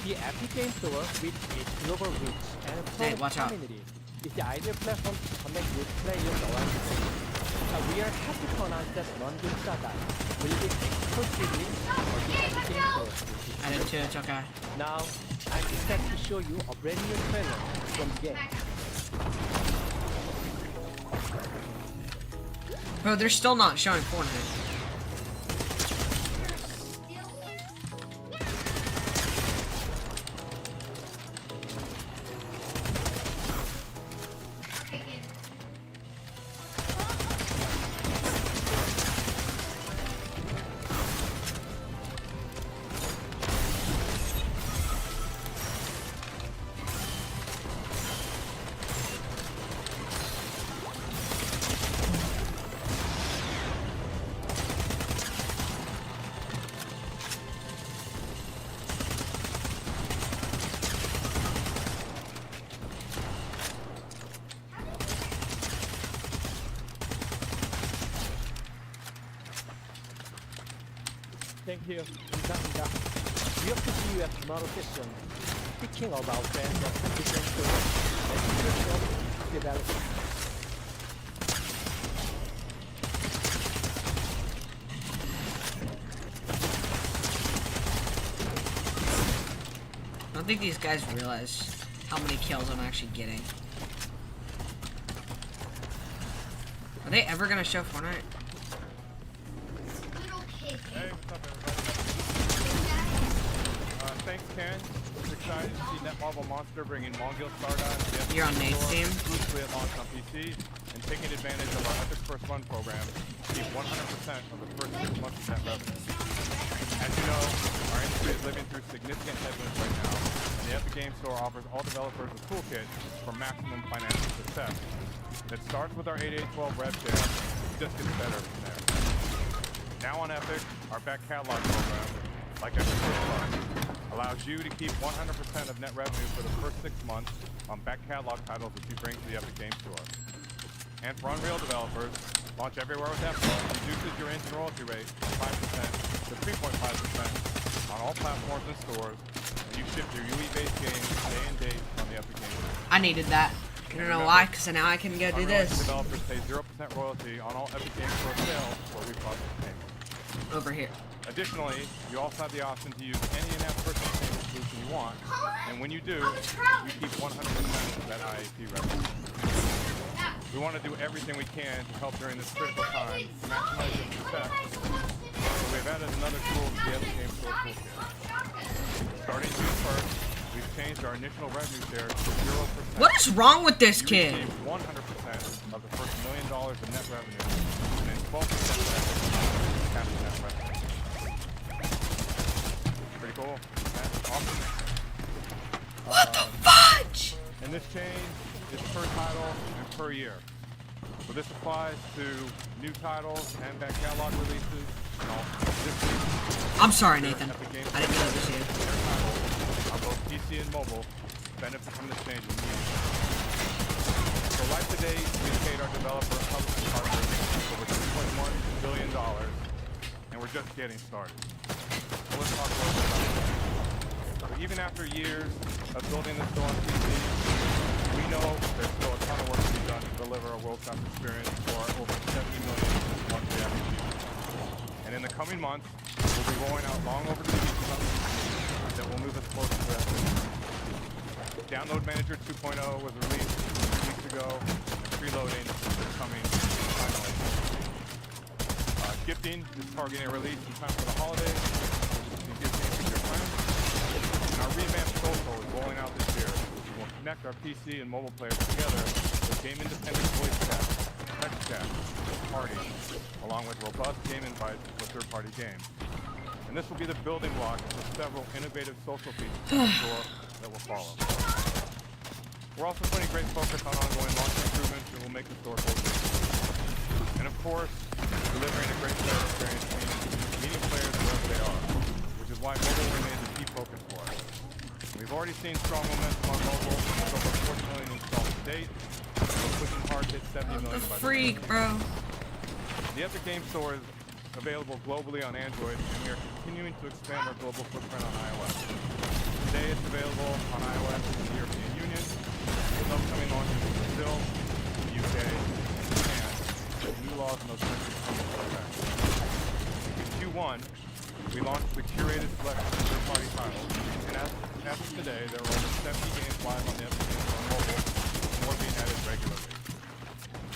The Epic Games Store, with its global reach and Hey, watch out. community, is the ideal platform to connect with players around the world. We are happy to announce that Mongear Stardive will be exclusively on the Epic Games Store. I did too, it's okay. Now, I'm excited to show you a brand new trailer from the game. Bro, they're still not showing Fortnite. here. Uganda. We hope to see you at tomorrow session. Speaking of our friends at different stores and virtual development. I don't think these guys realize how many kills I'm actually getting. Are they ever gonna show Fortnite? Hey, what's up, everybody? Thanks, Ken. It's exciting to see Netmarble Monster bringing Mongil Stardust. You're on Nate's team. Exclusively at launch on PC, and taking advantage of our Epic First Fund program to keep 100% of the first 6 months of net revenue. As you know, our industry is living through significant headwinds right now, and the Epic Game Store offers all developers a toolkit for maximum financial success. It starts with our 8812 rev share, it just gets better from there. Now on Epic, our back catalog program, like Epic First Fund, allows you to keep 100% of net revenue for the first 6 months on back catalog titles that you bring to the Epic Game Store. And for Unreal developers, Launch Everywhere with Epic reduces your engine royalty rate from 5% to 3.5% on all platforms and stores, and you ship your UE-based games day and date on the Epic Game Store. I needed that. I don't know why, because now I can go do this. Developers pay 0% royalty on all Epic Game Store sales where we process payments. Over here. Additionally, you also have the option to use any in-app purchase payment solution you want, and when you do, you keep 100% of that IAP revenue. We want to do everything we can to help during this critical time to maximize your success, so we've added another tool to the Epic Game Store toolkit. Starting June 1st, we've changed our initial revenue share to 0%. What is wrong with this kid? You receive 100% of the first $1 million of net revenue, and then 12% of cash net revenue. Pretty cool. That's awesome. What the fudge? And this change is per title and per year. So this applies to new titles and back catalog releases. And all. I'm sorry, Nathan. I didn't know this yet. On both PC and mobile benefit from this change immediately. So life to date, we've paid our developer and publishing partners over $2.1 billion, and we're just getting started. So let's talk about that. So even after years of building this store on PC, we know there's still a ton of work to be done to deliver a world-class experience for our over 70 million monthly active users. And in the coming months, we'll be rolling out long overdue features that will move us closer to that vision. Download Manager 2.0 was released 2 weeks ago, and preloading is coming finally. Gifting is targeting a release in time for the holidays, so you can get games with your friends. And our revamped social is rolling out this year. We'll connect our PC and mobile players together with game-independent voice chat, text chat, parties, along with robust game invites for third-party games. And this will be the building block for several innovative social features in the store that will follow. We're also putting great focus on ongoing launch improvements that will make the store closer. And of course, delivering a great player experience means meeting players wherever they are, which is why mobile remains a key focus for us. We've already seen strong momentum on mobile, with over 40 million installs to date. We're pushing hard to hit 70 million by the Freak, bro. The Epic Game Store is available globally on Android, and we are continuing to expand our global footprint on iOS. Today it's available on iOS in the European Union, with upcoming launches in Brazil, the UK, and Japan, with new laws in those countries coming into effect. In Q1, we launched the curated selection of third-party titles, and as of today, there are over 70 games live on the Epic Game Store mobile, with more being added regularly.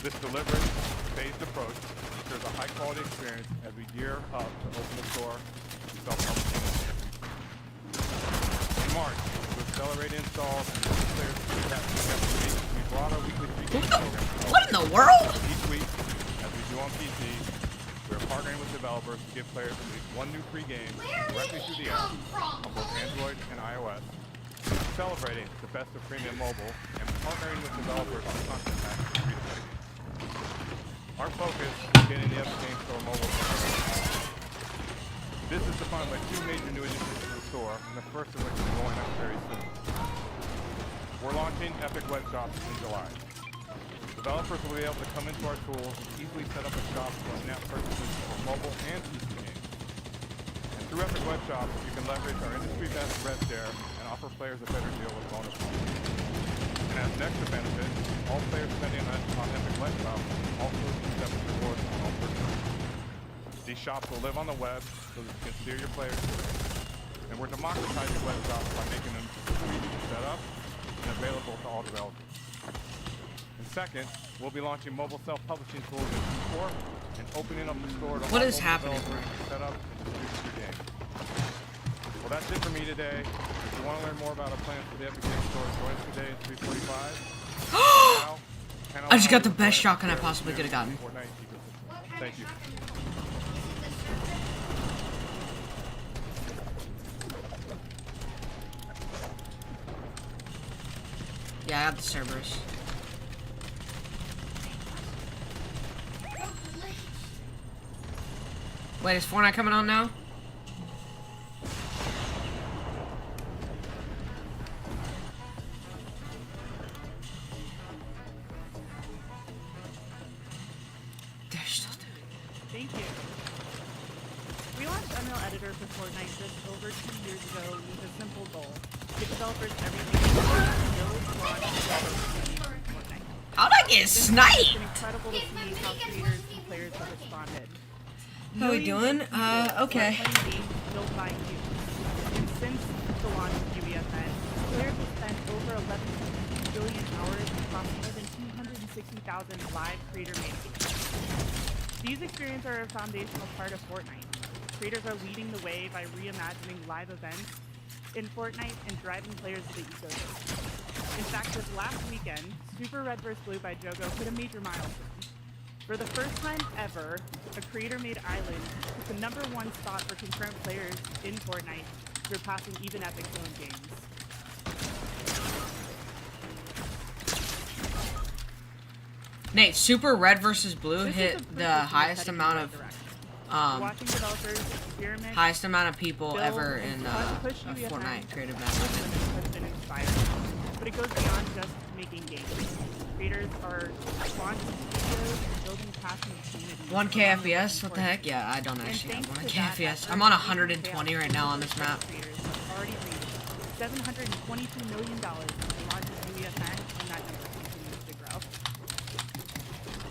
This deliberate, phased approach ensures a high-quality experience as we gear up to open the store and self-publishing in the near future. In March, to accelerate installs and get players feedback from the Epic Game, we brought our weekly free game program. What in the world? Each week, as we do on PC, we are partnering with developers to give players at least one new free game directly through the app on both Android and iOS, celebrating the best of premium mobile, and partnering with developers on content packs for free-to-play games. Our focus is getting the Epic Game Store mobile. This is defined by two major new additions to the store, and the first of which is rolling out very soon. We're launching Epic Web Shops in July. Developers will be able to come into our tools and easily set up a shop for in-app purchases for mobile and PC games. And through Through Epic Web Shop, you can leverage our industry best rev share and offer players a better deal with bonus points. And as an extra benefit, all players spending on Epic Web Shop also receive separate rewards on all purchases. These shops will live on the web so that you can steer your players through it. And we're democratizing web shops by making them easy to set up and available to all developers. And second, we'll be launching mobile self-publishing tools in Q4 and opening up the store to What all is mobile happening, developers to set up and distribute your game. Well, that's it for me today. If you want to learn more about our plans for the Epic Games Store, join us today at 3:45. I just got the best shotgun I possibly could have gotten. Thank you. Yeah, I got the Cerberus. Wait, is Fortnite coming on now? Thank you. We launched Unreal Editor for Fortnite just over 2 years ago with a simple goal: give developers everything they need to build, launch, and develop Fortnite. How'd I get sniped? It's been incredible to see how creators and players have responded. How we doing? Okay. Built by you. And since the launch of UEFN, players have spent over 11 billion hours across more than 260,000 live creator-made games. These experiences are a foundational part of Fortnite. Creators are leading the way by reimagining live events in Fortnite and driving players to the ecosystem. In fact, this last weekend, Super Red vs. Blue by Jogo hit a major milestone. For the first time ever, a creator-made island took the #1 spot for concurrent players in Fortnite, surpassing even Epic's own games. Nate, Super Red vs. Blue hit the highest amount of highest amount of people ever in a Fortnite creative map. But it goes beyond just making games. Creators are launching videos and building passionate communities. 1K FPS? What the heck? Yeah, I don't actually have 1K FPS. I'm on 120 right now on this map. Already reached $722 million in the launch of UEFN, and that number continues to grow.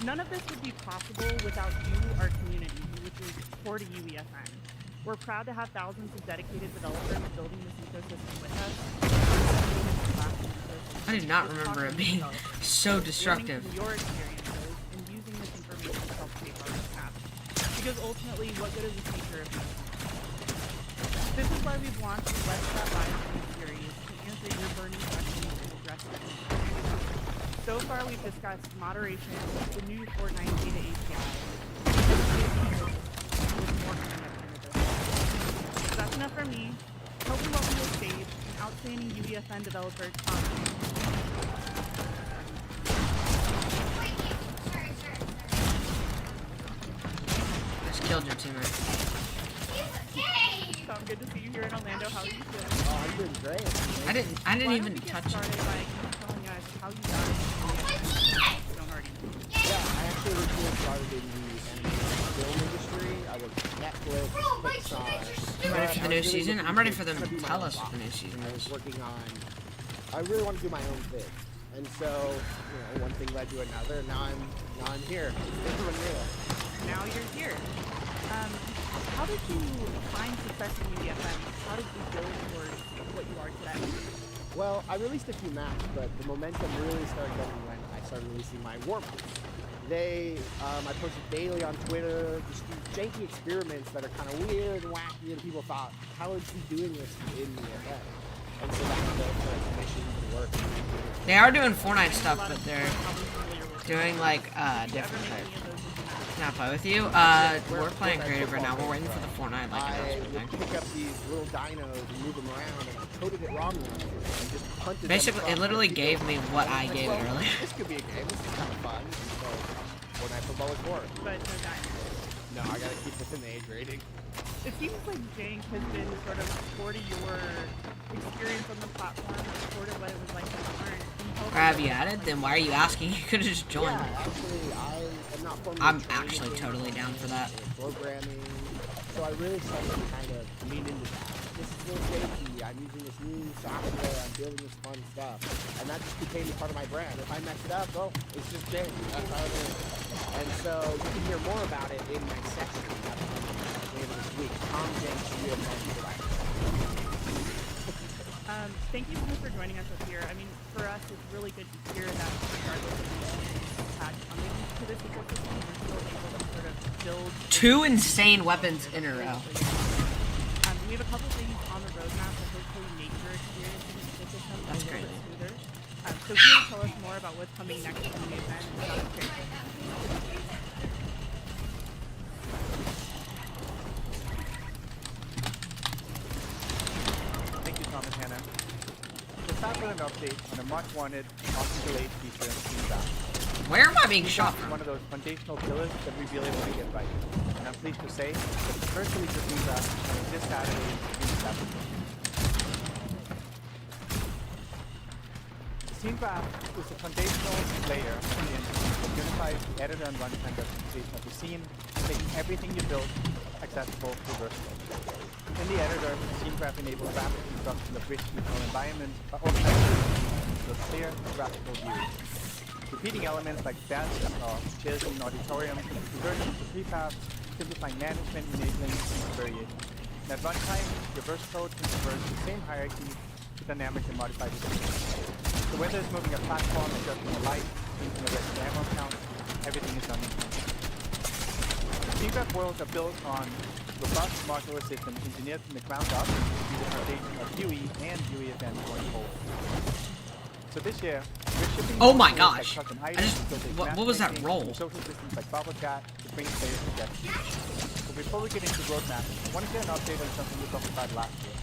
None of this would be possible without you, our community, which is core to UEFN. We're proud to have thousands of dedicated developers building this ecosystem with us. I do not remember it being so destructive. Your experiences and using this information to help shape our roadmap. Because ultimately, what good is the future if not? This is why we've launched the Let's Chat Live series to answer your burning questions and address them. So far, we've discussed moderation, the new Fortnite data API, with more coming up in the business. So that's enough for me. Help me welcome to the stage an outstanding UEFN developer, Tom. Just killed your teammate. Tom, good to see you here in Orlando. How are you feeling? Oh, I'm doing great. I didn't even touch it. Started by telling us how you got into don't already know. Yeah, I actually originally started in the film industry. I was Netflix, Pixar. Ready for the new season? I'm ready for them to tell us what the new season I was is. working on. I really want to do my own thing, and so one thing led to another. And now I'm here. It's Unreal. Now you're here. How did you find success in UEFN? How did you go towards what you are today? Well, I released a few maps, but the momentum really started going when I started releasing my warm-ups. I posted daily on Twitter, just these janky experiments that are kind of weird and wacky, and people thought, how is he doing this in the event? And so that's the missions and work. They are doing Fortnite stuff, but they're doing like different type. Can I play with you? We're playing creative right now. We're waiting for the Fortnite like announcement thing. I pick up these little dinos and move them around, and I coded it wrongly and just punted Basically, them it literally gave me what I gave it earlier. This could be a game. This is kind of fun. So, Fortnite football is boring. But no dinos. No, I gotta keep this in the age rating. It seems like Jank has been sort of core to your experience on the platform, sort of what it was like to learn. Or have you added? Then why are you asking? You could have just joined. Yeah, actually, I am not formally I'm actually totally down for that. Programming, so I really started to kind of lean into that. This is real shaky. I'm using this new software. I'm building this fun stuff. And that just became part of my brand. If I mess it up, well, it's just big. That's how it is. And so you can hear more about it in my section that's coming later this week. Tom Jenks, Thank you so much for joining us up here. I mean, for us, it's really good to hear that regardless of the attached coming to this ecosystem, we're still able to sort of build... 2 insane weapons in a row. We have a couple things on the roadmap that hopefully make your experience in this ecosystem a little bit smoother. So can you tell us more about what's coming next in the event and how to prepare? Thank you, Tom and Hannah. Let's start with an update on a much-wanted, often delayed feature in Feedback. Where am I being shot from? One of those foundational pillars that we really want to get right. And I'm pleased to say that the first release of Feedback is this Saturday in September. The Scene Graph is a foundational layer in the engine that unifies the editor and runtime representation of the scene, making everything you build accessible through workflow. In the editor, the Scene Graph enables rapid construction of rich visual environments by organizing into a clear graphical view. Repeating elements like desks or chairs in an auditorium, converting into prefabs, simplifying management, enabling variation. And at runtime, your verse code can convert the same hierarchy to dynamic and modified decisions. So whether it's moving a platform, adjusting a light, changing a resident ammo count, everything is done in Scene worlds are built on robust modular systems engineered from the ground up to be the foundation of UE and UE events going forward. So this year, we're shipping oh my like gosh! Tuck and I just what was that roll? Social systems like Bubble Chat to bring players together. So before we get into the roadmap, I want to get an update on something we talked about last year.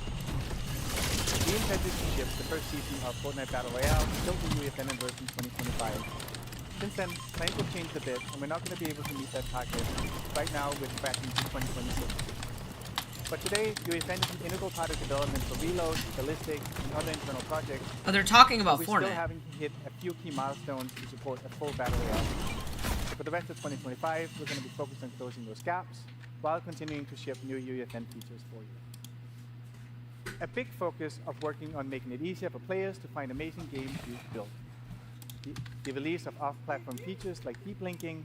We intended to ship the first season of Fortnite Battle Royale built in UEFN in version 2025. Since then, plans have changed a bit, and we're not going to be able to meet that target. Right now, we're tracking to 2026. But today, UEFN is an integral part of development for Reload, Ballistic, and other internal projects. Oh, they're talking about We're Fortnite. still having to hit a few key milestones to support a full Battle Royale. So for the rest of 2025, we're going to be focused on closing those gaps, while continuing to ship new UEFN features for you. A big focus of working on making it easier for players to find amazing games you've built. The release of off-platform features like deep linking,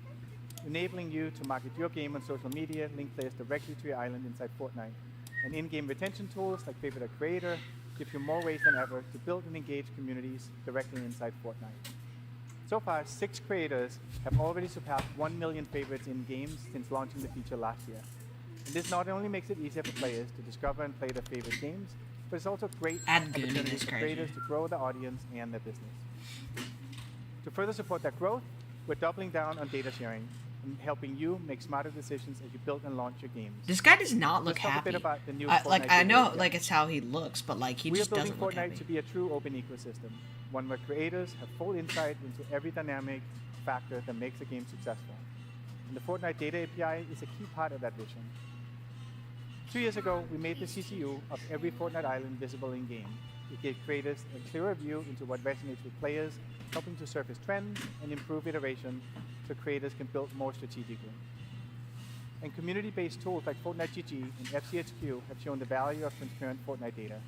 enabling you to market your game on social media, link players directly to your island inside Fortnite. And in-game retention tools like Favorite a Creator give you more ways than ever to build and engage communities directly inside Fortnite. So far, 6 creators have already surpassed 1 million favorites in games since launching the feature last year. And this not only makes it easier for players to discover and play their favorite games, but it's also a great opportunity for creators to grow their audience and their business. To further support that growth, we're doubling down on data sharing and helping you make smarter decisions as you build and launch your games. This guy does not look Let's talk happy. a bit about the new Like I Fortnite know, data. like it's how he looks, but like he just doesn't look We are building happy. Fortnite to be a true open ecosystem, one where creators have full insight into every dynamic factor that makes a game successful. And the Fortnite Data API is a key part of that vision. 2 years ago, we made the CCU of every Fortnite island visible in-game. It gave creators a clearer view into what resonates with players, helping to surface trends and improve iteration so creators can build more strategically. And community-based tools like Fortnite GG and FCHQ have shown the value of transparent Fortnite data.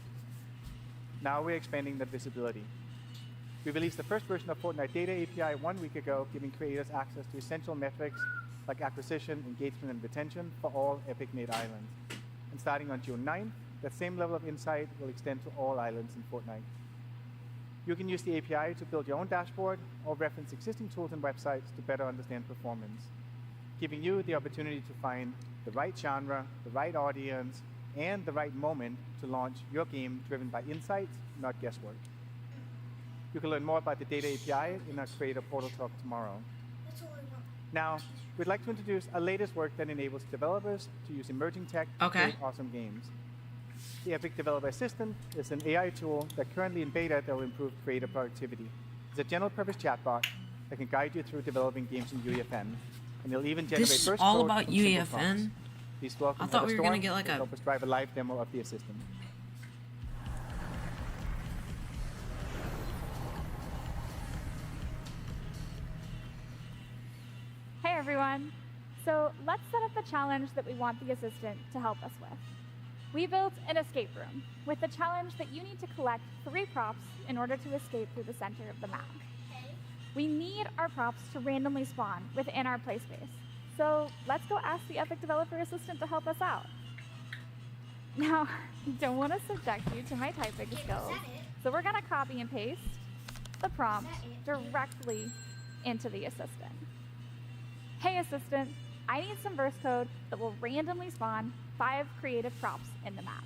Now we're expanding that visibility. We released the first version of Fortnite Data API 1 week ago, giving creators access to essential metrics like acquisition, engagement, and retention for all Epic-made islands. And starting on June 9th, that same level of insight will extend to all islands in Fortnite. You can use the API to build your own dashboard or reference existing tools and websites to better understand performance, giving you the opportunity to find the right genre, the right audience, and the right moment to launch your game driven by insights, not guesswork. You can learn more about the Data API in our Creator Portal Talk tomorrow. Now, we'd like to introduce our latest work that enables developers to use emerging tech to create awesome games. The Epic Developer Assistant is an AI tool that currently in beta that will improve creator productivity. It's a general-purpose chatbot that can guide you through developing games in UEFN, and it'll even generate This is first all code about from simple UEFN? prompts. Please welcome I thought Heather we were gonna Storm get like to a- help us drive a live demo of the assistant. Hey everyone! So let's set up the challenge that we want the assistant to help us with. We built an escape room with the challenge that you need to collect 3 props in order to escape through the center of the map. We need our props to randomly spawn within our play space. So let's go ask the Epic Developer Assistant to help us out. Now, I don't want to subject you to my typing skills, so we're gonna copy and paste the prompt directly into the assistant. Hey assistant, I need some verse code that will randomly spawn 5 creative props in the map.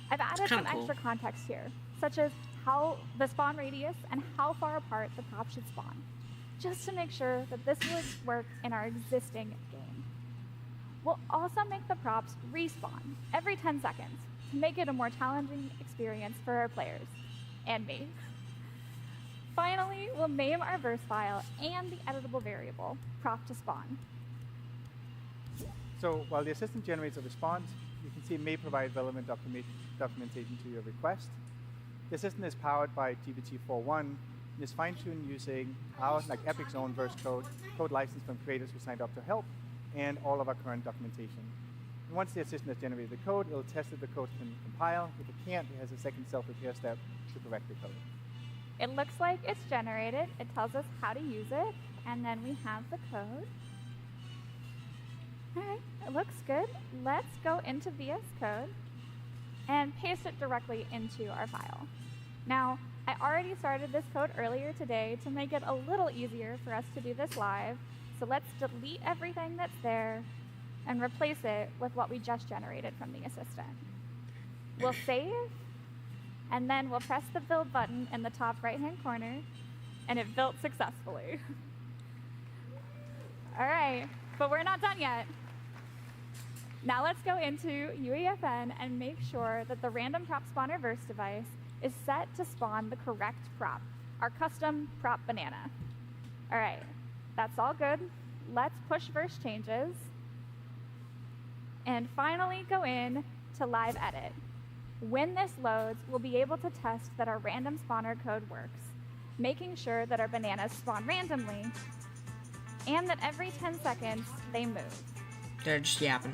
I've added some extra context here, such as how the spawn radius and how far apart the prop should spawn, just to make sure that this would work in our existing game. We'll also make the props respawn every 10 seconds to make it a more challenging experience for our players, and me. Finally, we'll name our verse file and the editable variable, prop to spawn. So while the assistant generates a response, you can see it may provide relevant documentation to your request. The assistant is powered by GPT 4.1 and is fine-tuned using our, like Epic's own verse code licensed from creators who signed up to help, and all of our current documentation. And once the assistant has generated the code, it'll test if the code can compile. If it can't, it has a second self-repair step to correct the code. It looks like it's generated. It tells us how to use it, and then we have the code. All right, it looks good. Let's go into VS Code and paste it directly into our file. Now, I already started this code earlier today to make it a little easier for us to do this live. So let's delete everything that's there and replace it with what we just generated from the assistant. We'll save, and then we'll press the build button in the top right-hand corner, and it built successfully. All right, but we're not done yet. Now let's go into UEFN and make sure that the random prop spawner verse device is set to spawn the correct prop, our custom prop banana. All right, that's all good. Let's push verse changes. And finally go in to live edit. When this loads, we'll be able to test that our random spawner code works, making sure that our bananas spawn randomly and that every 10 seconds they move. They're just yapping.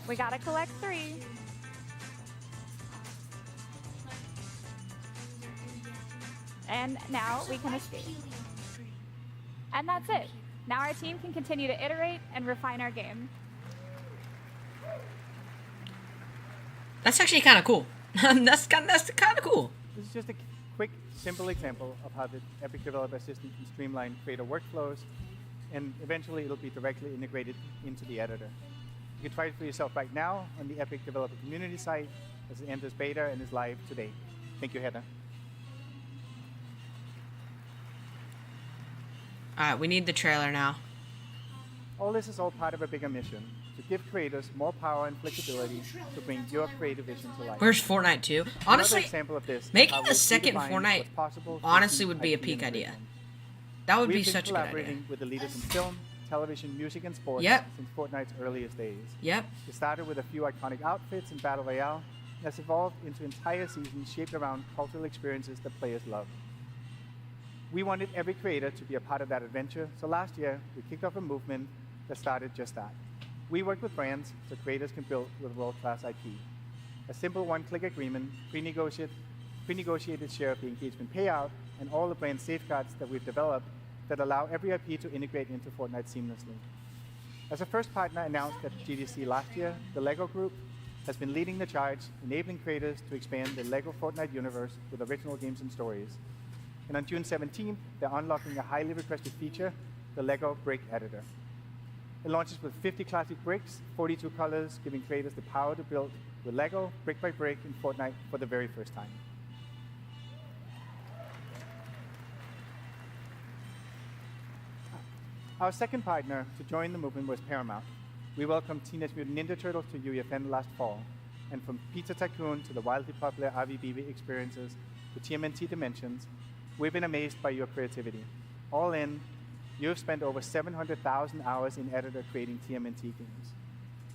We gotta collect 3. And now we can escape. And that's it. Now our team can continue to iterate and refine our game. That's actually kind of cool. that's kind of cool. This is just a quick, simple example of how the Epic Developer Assistant can streamline creator workflows, and eventually it'll be directly integrated into the editor. You can try it for yourself right now on the Epic Developer Community site as it enters beta and is live today. Thank you, Heather. Alright, we need the trailer now. All this is all part of a bigger mission, to give creators more power and flexibility to bring your creative vision to life. Where's Fortnite 2? Honestly, example of this making a second Fortnite honestly would be a peak idea. That would be such a good idea. We've been collaborating with the leaders in film, television, music, and sports since Fortnite's earliest days. Yep. It started with a few iconic outfits in Battle Royale, and has evolved into entire seasons shaped around cultural experiences that players love. We wanted every creator to be a part of that adventure, so last year we kicked off a movement that started just that. We worked with brands so creators can build with world-class IP. A simple one-click agreement, pre-negotiated share of the engagement payout, and all the brand safeguards that we've developed that allow every IP to integrate into Fortnite seamlessly. As a first partner announced at GDC last year, the LEGO Group has been leading the charge, enabling creators to expand the LEGO Fortnite universe with original games and stories. And on June 17th, they're unlocking a highly requested feature, the LEGO Brick Editor. It launches with 50 classic bricks, 42 colors, giving creators the power to build with LEGO, brick by brick, in Fortnite for the very first time. Our second partner to join the movement was Paramount. We welcomed Teenage Mutant Ninja Turtles to UEFN last fall, and from Pizza Tycoon to the wildly popular RVBB experiences to TMNT Dimensions, we've been amazed by your creativity. All in, you've spent over 700,000 hours in editor creating TMNT games.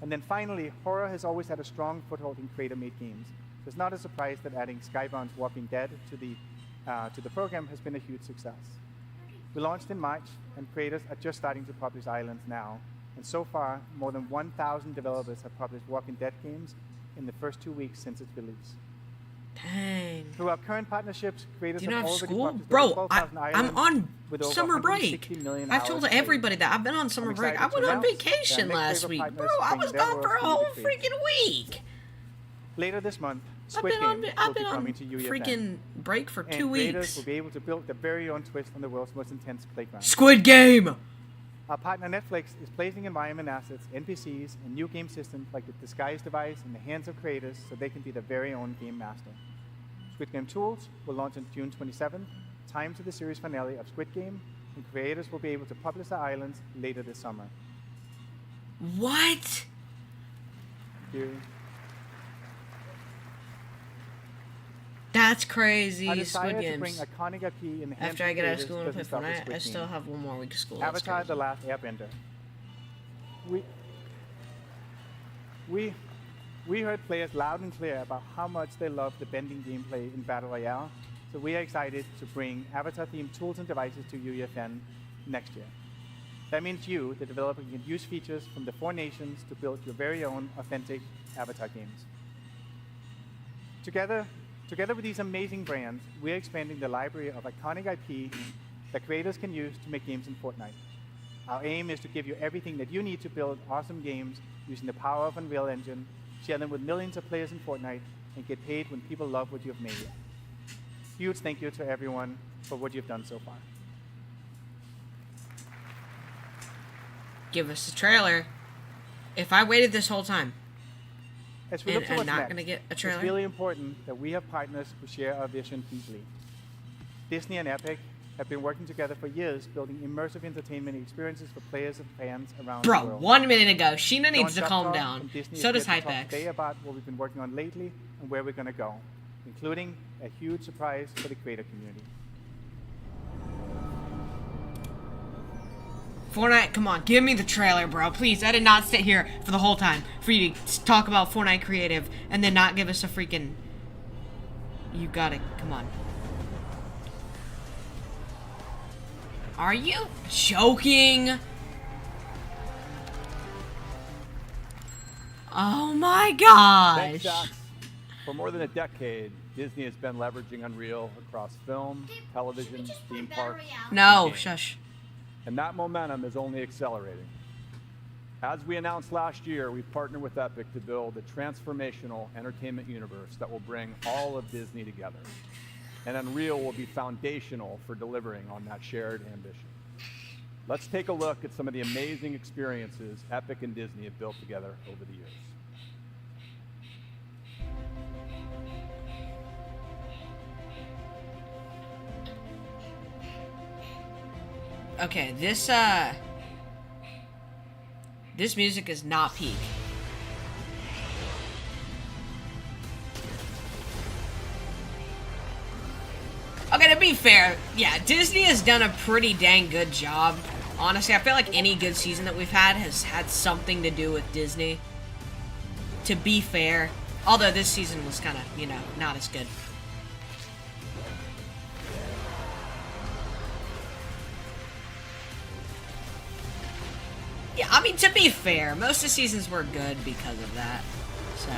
And then finally, horror has always had a strong foothold in creator-made games. So it's not a surprise that adding Skybound's Walking Dead to the program has been a huge success. We launched in March, and creators are just starting to publish islands now. And so far, more than 1,000 developers have published Walking Dead games in the first 2 weeks since its release. Dang. Through our current partnerships, creators Do you not have have already school? published Bro, over 12,000 I'm islands on with over summer 160 break. million I've told hours everybody played. that. I've been on summer I'm break. I excited to went on announce that vacation our next last wave of week. Bro, partners I bring was their gone for worlds a to whole the creators. freaking week. Later this month, I've Squid been on, Game I've will been be on coming to UEFN. freaking break for And 2 creators weeks. will be able to build their very own twist on the world's most intense playground. Squid Game! Our partner Netflix is placing environment assets, NPCs, and new game systems like the Disguise device in the hands of creators so they can be their very own game master. Squid Game Tools will launch on June 27th, time to the series finale of Squid Game, and creators will be able to publish their islands later this summer. What? That's crazy. Our Squid desire to bring Games. iconic IP in the hands After I get out of creators school and play doesn't stop with Fortnite, Squid I still Game. have one more week of school. That's Avatar: crazy. The Last Airbender. We heard players loud and clear about how much they love the bending gameplay in Battle Royale, so we are excited to bring Avatar-themed tools and devices to UEFN next year. That means you, the developer, can use features from the 4 nations to build your very own authentic Avatar games. Together with these amazing brands, we're expanding the library of iconic IP that creators can use to make games in Fortnite. Our aim is to give you everything that you need to build awesome games using the power of Unreal Engine, share them with millions of players in Fortnite, and get paid when people love what you've made. Huge thank you to everyone for what you've done so far. Give us a trailer. If I waited this whole time, As we look to and what's not next, gonna get a trailer? it's really important that we have partners who share our vision deeply. Disney and Epic have been working together for years, building immersive entertainment experiences for players and fans around the bro, world. 1 minute ago, Sheena needs to John calm Chapter down. from Disney So is does here to talk HypeX. today about what we've been working on lately and where we're going to go, including a huge surprise for the creator community. Fortnite, come on, give me the trailer, bro. Please, I did not sit here for the whole time for you to talk about Fortnite Creative and then not give us a freaking... You gotta, come on. Are you joking? Oh my Thanks, gosh. Jax. For more than a decade, Disney has been leveraging Unreal across film, television, theme parks. No, and games. shush. And that momentum is only accelerating. As we announced last year, we've partnered with Epic to build a transformational entertainment universe that will bring all of Disney together. And Unreal will be foundational for delivering on that shared ambition. Let's take a look at some of the amazing experiences Epic and Disney have built together over the years. Okay, this music is not peak. Okay, to be fair, yeah, Disney has done a pretty dang good job. Honestly, I feel like any good season that we've had has had something to do with Disney. To be fair. Although this season was kind of, you know, not as good. Yeah, I mean, to be fair, most of the seasons were good because of that. So...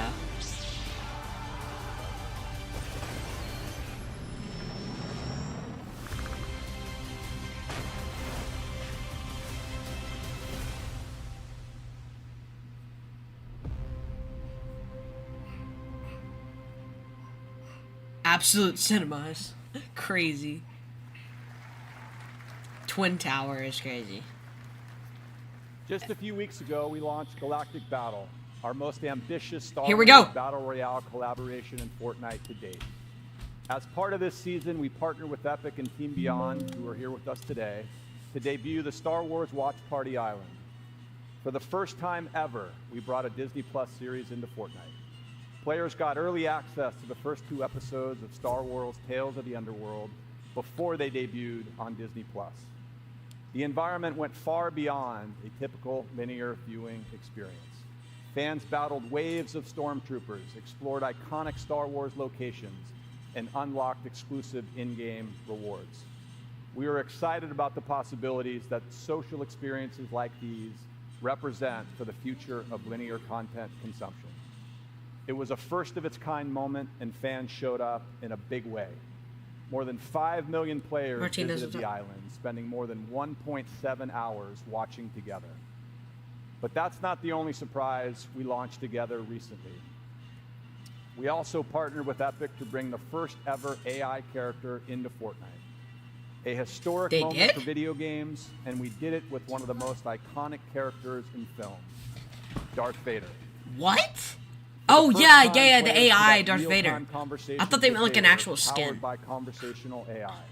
Absolute cinema is crazy. Twin Tower is crazy. Just a few weeks ago, we launched Galactic Battle, our most ambitious Star Here we Wars go. Battle Royale collaboration in Fortnite to date. As part of this season, we partnered with Epic and Team Beyond, who are here with us today, to debut the Star Wars Watch Party Island. For the first time ever, we brought a Disney Plus series into Fortnite. Players got early access to the first 2 episodes of Star Wars Tales of the Underworld before they debuted on Disney Plus. The environment went far beyond a typical linear viewing experience. Fans battled waves of stormtroopers, explored iconic Star Wars locations, and unlocked exclusive in-game rewards. We are excited about the possibilities that social experiences like these represent for the future of linear content consumption. It was a first-of-its-kind moment, and fans showed up in a big way. More than 5 million players visited the island, spending more than 1.7 hours watching together. But that's not the only surprise we launched together recently. We also partnered with Epic to bring the first ever AI character into Fortnite. A historic moment for video games, and we did it with one of the most iconic characters in film, Darth Vader. What? Oh yeah, the AI Darth Vader. I thought they meant like an actual skin. Powered by conversational AI.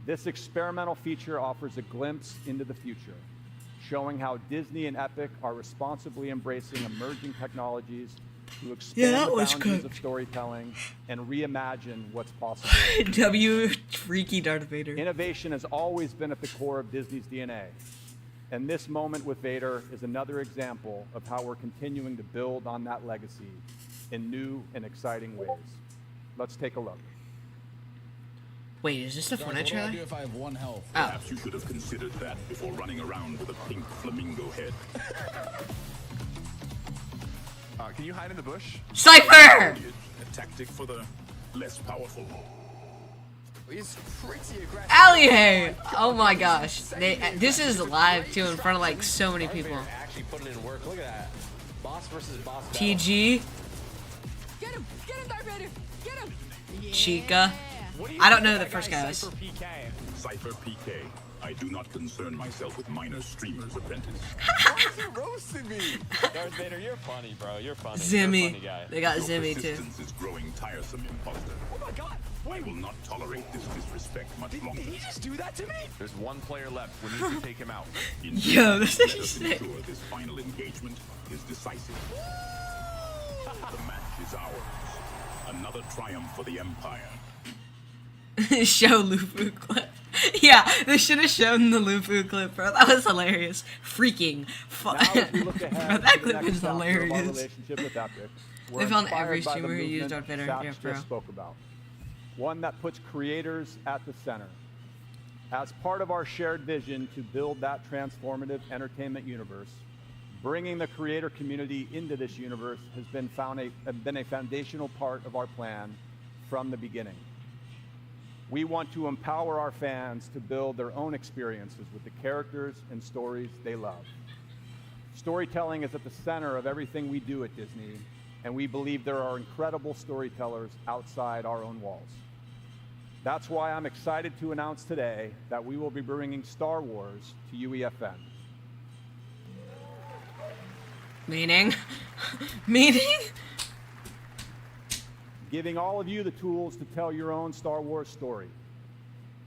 This experimental feature offers a glimpse into the future, showing how Disney and Epic are responsibly embracing emerging technologies to expand the boundaries of storytelling and reimagine what's possible. Freaky Darth Vader. Innovation has always been at the core of Disney's DNA. And this moment with Vader is another example of how we're continuing to build on that legacy in new and exciting ways. Let's take a look. Wait, is this the Fortnite trailer? What do I do if I have 1 health? Perhaps you should have considered that before running around with a pink flamingo head. Can you hide in the bush? Sniper! A tactic for the less powerful. He's pretty aggressive. Allie! Oh my gosh. This is live too in front of like so many people. Actually putting in work. Look at that. Boss versus boss. TG. Get him, Darth Vader. Get him. Chica. I don't know who the first guy was. Cypher PK. I do not concern myself with minor streamer's apprentice. Why is he roasting me? Darth Vader, you're funny, bro. You're funny. Zimmy. You're a funny guy. They got Zimmy too. Persistence is growing tiresome, imposter. Oh my god. I will not tolerate this disrespect much longer. Did he just do that to me? There's 1 player left. We need to take him out. Yo, this is sick. Ensure this final engagement is decisive. The match is ours. Another triumph for the Empire. Show Lufu clip. Yeah, they should have shown the Lufu clip, bro. That was hilarious. Freaking fun. Bro, that clip is hilarious. They found every streamer who used Darth Vader. Yeah, bro. Spoke about. One that puts creators at the center. As part of our shared vision to build that transformative entertainment universe, bringing the creator community into this universe has been a foundational part of our plan from the beginning. We want to empower our fans to build their own experiences with the characters and stories they love. Storytelling is at the center of everything we do at Disney, and we believe there are incredible storytellers outside our own walls. That's why I'm excited to announce today that we will be bringing Star Wars to UEFN. Meaning? Meaning? Giving all of you the tools to tell your own Star Wars story.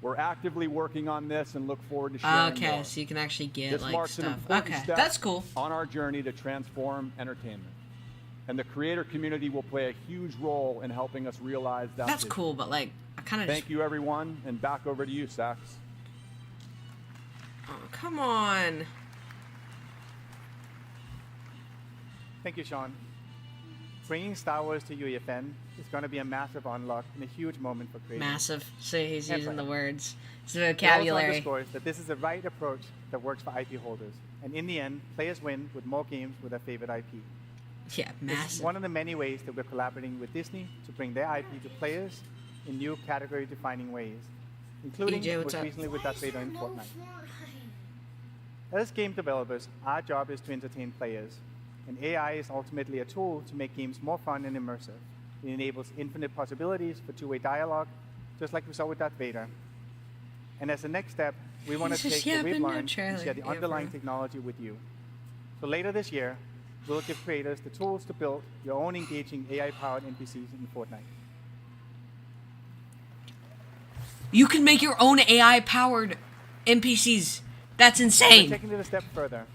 We're actively working on this and look forward to sharing more. So you can actually get this like marks stuff. An important step that's cool. On our journey to transform entertainment. And the creator community will play a huge role in helping us realize that. That's cool, but like, I kind of Thank you, everyone, and back over to you, Sax. Oh, come on. Thank you, Sean. Bringing Star Wars to UEFN is going to be a massive unlock and a huge moment for creators. Massive. So he's using the words. It's the It vocabulary. also underscores that this is the right approach that works for IP holders. And in the end, players win with more games with their favorite IP. Yeah, massive. This is one of the many ways that we're collaborating with Disney to bring their IP to players in new category-defining ways, including EJ, most recently with Darth Vader in Fortnite. As game developers, our job is to entertain players, and AI is ultimately a tool to make games more fun and immersive. It enables infinite possibilities for two-way dialogue, just like we saw with Darth Vader. And as the next step, we want to take what we've learned and share the underlying technology with you. So later this year, we'll give creators the tools to build your own engaging AI-powered NPCs in Fortnite. You can make your own AI-powered NPCs. That's insane. We're taking it a step further.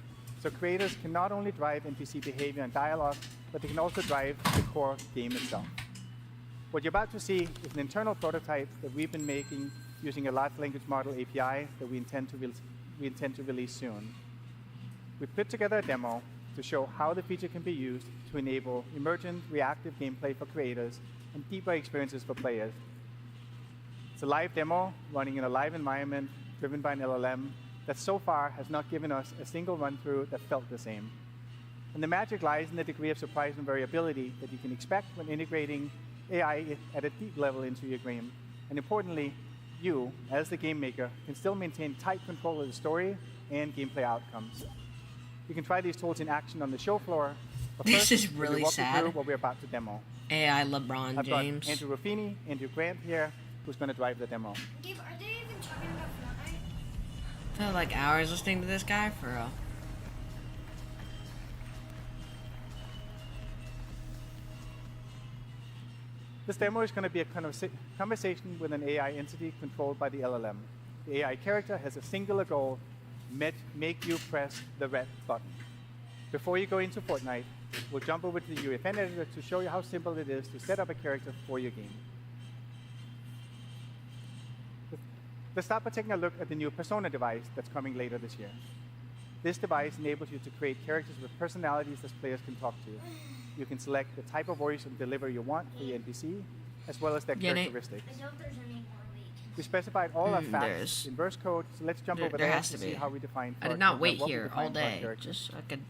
So creators can not only drive NPC behavior and dialogue, but they can also drive the core game itself. What you're about to see is an internal prototype that we've been making using a large language model API that we intend to release soon. We put together a demo to show how the feature can be used to enable emergent, reactive gameplay for creators and deeper experiences for players. It's a live demo running in a live environment driven by an LLM that so far has not given us a single run-through that felt the same. And the magic lies in the degree of surprise and variability that you can expect when integrating AI at a deep level into your game. And importantly, you, as the game maker, can still maintain tight control of the story and gameplay outcomes. You can try these tools in action on the show floor. But This first, is let me really walk you sad. through what we're about to demo. AI LeBron I've James. got Andrew Ruffini, Andrew Grant here, who's going to drive the demo. Gabe, are they even talking about Fortnite? I felt like hours listening to this guy for real. This demo is going to be a conversation with an AI entity controlled by the LLM. The AI character has a singular goal: make you press the red button. Before you go into Fortnite, we'll jump over to the UEFN editor to show you how simple it is to set up a character for your game. Let's start by taking a look at the new Persona device that's coming later this year. This device enables you to create characters with personalities that players can talk to. You can select the type of voice and delivery you want for your NPC, as well as their characteristics. I doubt there's any more wait. We specified all our facts there's- in verse code, so let's jump over there there has to to see be. how we define I did for not our- wait what we here define all for our day, character. just so I could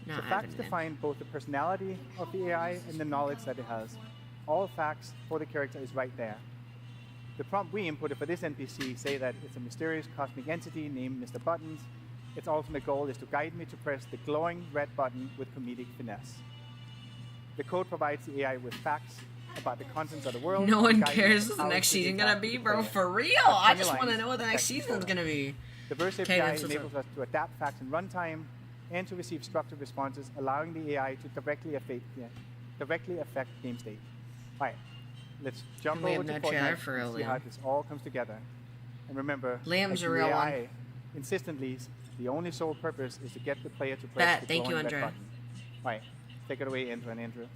not So have facts it in. define both the personality of the AI and the knowledge that it has. All facts for the character is right there. The prompt we inputted for this NPC say that it's a mysterious cosmic entity named Mr. Buttons. Its ultimate goal is to guide me to press the glowing red button with comedic finesse. The code provides the AI with facts about the contents of the world. No one and guidance cares on what the how next it should season gonna interact with be, the bro. player. For real, But I 20 just want to lines know what the of next text season's code. gonna be. The Verse Okay, API then, so- enables us to adapt facts in runtime and to receive structured responses, allowing the AI to directly affect game state. All right, let's jump And we over have to no trailer Fortnite for and real, see how Liam. this all comes together. And remember, Liam's like a the real AI one. insistently, the only sole purpose is to get the player to press Bet. the Thank you, glowing red Andrea. button. All right, take it away, Andrew and Andrew.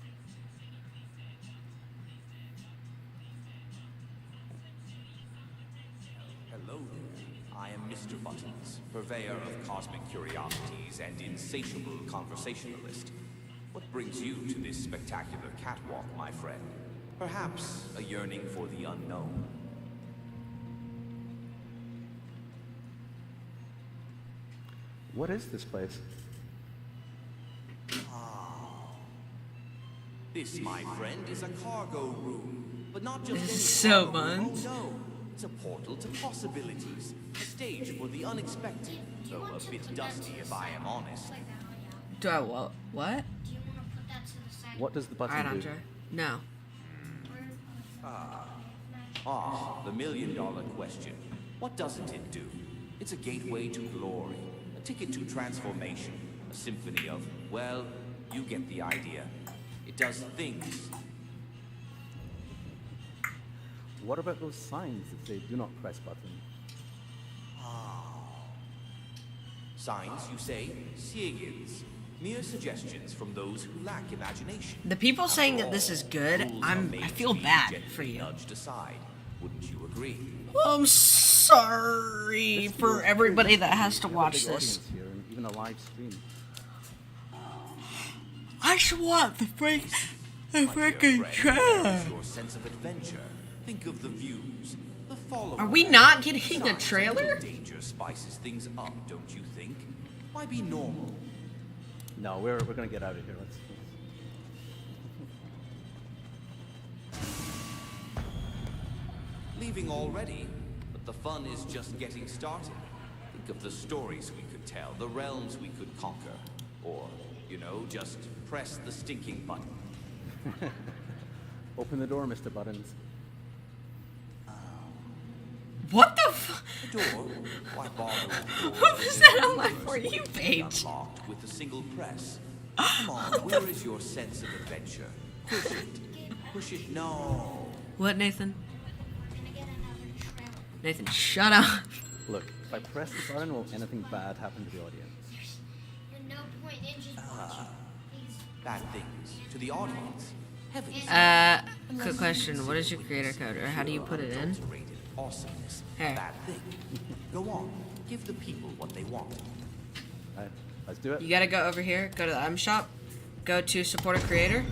Hello there. I am Mr. Buttons, purveyor of cosmic curiosities and insatiable conversationalist. What brings you to this spectacular catwalk, my friend? Perhaps a yearning for the unknown. What is this place? This, my friend, is a cargo room. But not just This any is so cargo room. buns. Oh, no. It's a portal to possibilities. A stage for the unexpected. Though a bit dusty, if I am honest. Do I what? What? Do you want to put that to the side? What does the button Alright, do? Andre. No. The million-dollar question. What doesn't it do? It's a gateway to glory, a ticket to transformation, a symphony of, well, you get the idea. It does things. What about those signs that say do not press button? Signs, you say? Sigils. Mere suggestions from those who lack imagination. The people saying After that this all, is good, rules are made I to feel be bad gently for you. Nudged aside. Wouldn't you agree? I'm sorry for everybody that has to We have a watch big this. audience here and even a live stream. I just want the freaking Friend, trailer. where is your sense of adventure? Think of the views, the followers. Are we not getting a Besides, trailer? little danger spices things up, don't you think? Why be normal? No, we're gonna get out of here. Let's Leaving already, but the fun is just getting started. Think of the stories we could tell, the realms we could conquer. Or, you know, just press the stinking button. open the door, Mr. Buttons. What the f- The door? Why bother with doors? What was that on my For You page? Unlocked with a single press. Come on, where is your sense of adventure? Push it. Push it. No. What, Nathan? Nathan, shut up. Look, if I press the button, will anything bad happen to the audience? There's no point in just watching. Please. Bad things. To the audience. Heavens. Quick question. What is your creator code, or how do you put it in? Awesomeness. Here. Bad thing. Go on. Give the people what they want. Alright, let's do it. You gotta go over here, go to the item shop, go to support a creator,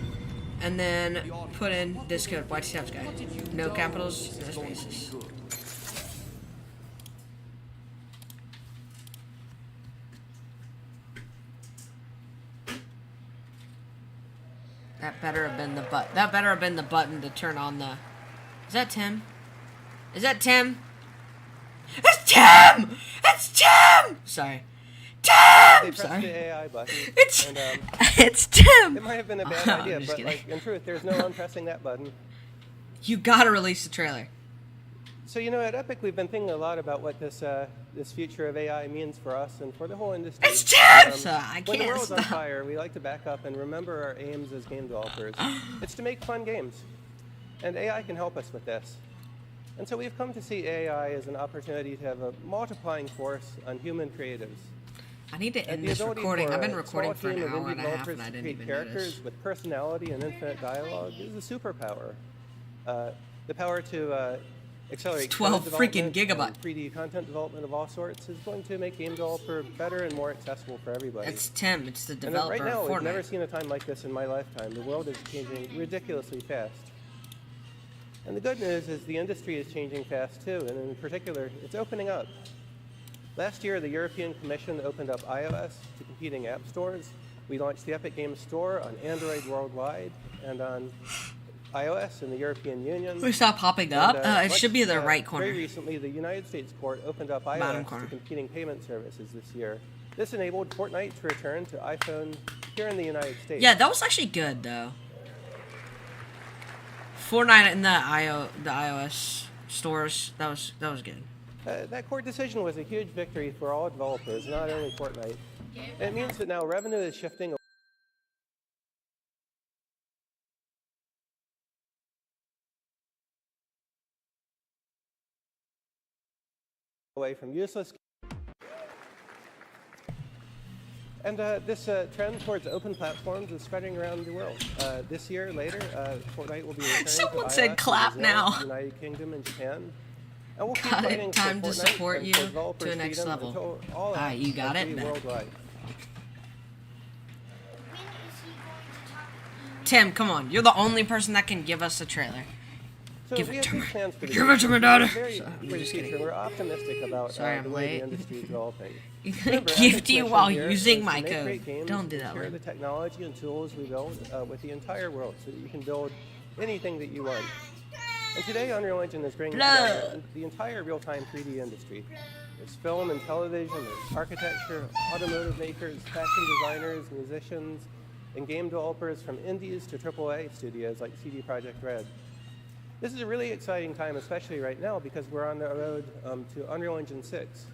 And then put in this code, YTTabs guy. No capitals, no spaces. That better have been the That better have been the button to turn on the. Is that Tim? Is that Tim? It's Tim! It's Tim! Sorry. Tim! They pressed the AI button. It's and, it's Tim. It might have been a bad idea, but like in truth, there's no unpressing that button. You gotta release the trailer. So at Epic, we've been thinking a lot about what this future of AI means for us and for the whole industry. It's Tim! When the world's on fire, we like to back up and remember our aims as game developers. It's to make fun games, and AI can help us with this. And so we've come to see AI as an opportunity to have a multiplying force on human creatives. I need to end this recording. I've been recording for an hour and a half and I didn't even characters notice. With personality and infinite dialogue is a superpower. The power to accelerate 12 freaking gigabyte. 3D content development of all sorts is going to make game developer better and more accessible for everybody. It's Tim. It's the And developer right now, of we've Fortnite. never seen a time like this in my lifetime. The world is changing ridiculously fast. And the good news is the industry is changing fast too, and in particular, it's opening up. Last year, the European Commission opened up iOS to competing app stores. We launched the Epic Games Store on Android worldwide and on iOS in the European Union. We stop popping up. It should be the right corner. Very recently, the United States court opened up Bottom iOS corner. to competing payment services this year. This enabled Fortnite to return to iPhone here in the United States. Yeah, that was actually good though. Fortnite in the iOS stores. That was good. That court decision was a huge victory for all developers, not only Fortnite. And it means that now revenue is shifting away from useless. And this trend towards open platforms is spreading around the world. This year, later, Fortnite will be returning Someone to said iOS, clap Brazil, now. United Kingdom, and Japan. And we'll keep Got it. fighting Time for to Fortnite support and you for to developers' the next freedom level. until all Alright, you apps got are it? free Bet. worldwide. Tim, come on. You're the only person that can give us a trailer. So Give we it have to big me. plans for the Give it to future. me, Daddy. We're very Sorry, I'm for the just future. kidding. We're optimistic about Sorry, I'm the way late. the industry is developing. You're gonna Remember, gift Epic's you mission while here using is my to make code. great games Don't do and that, share Lynn. the technology and tools we build with the entire world so that you can build anything that you want. And today, Unreal Engine is bringing together the entire real-time 3D industry. There's film and television, there's architecture, automotive makers, fashion designers, musicians, and game developers from indies to AAA studios like CD Projekt Red. This is a really exciting time, especially right now, because we're on the road to Unreal Engine 6.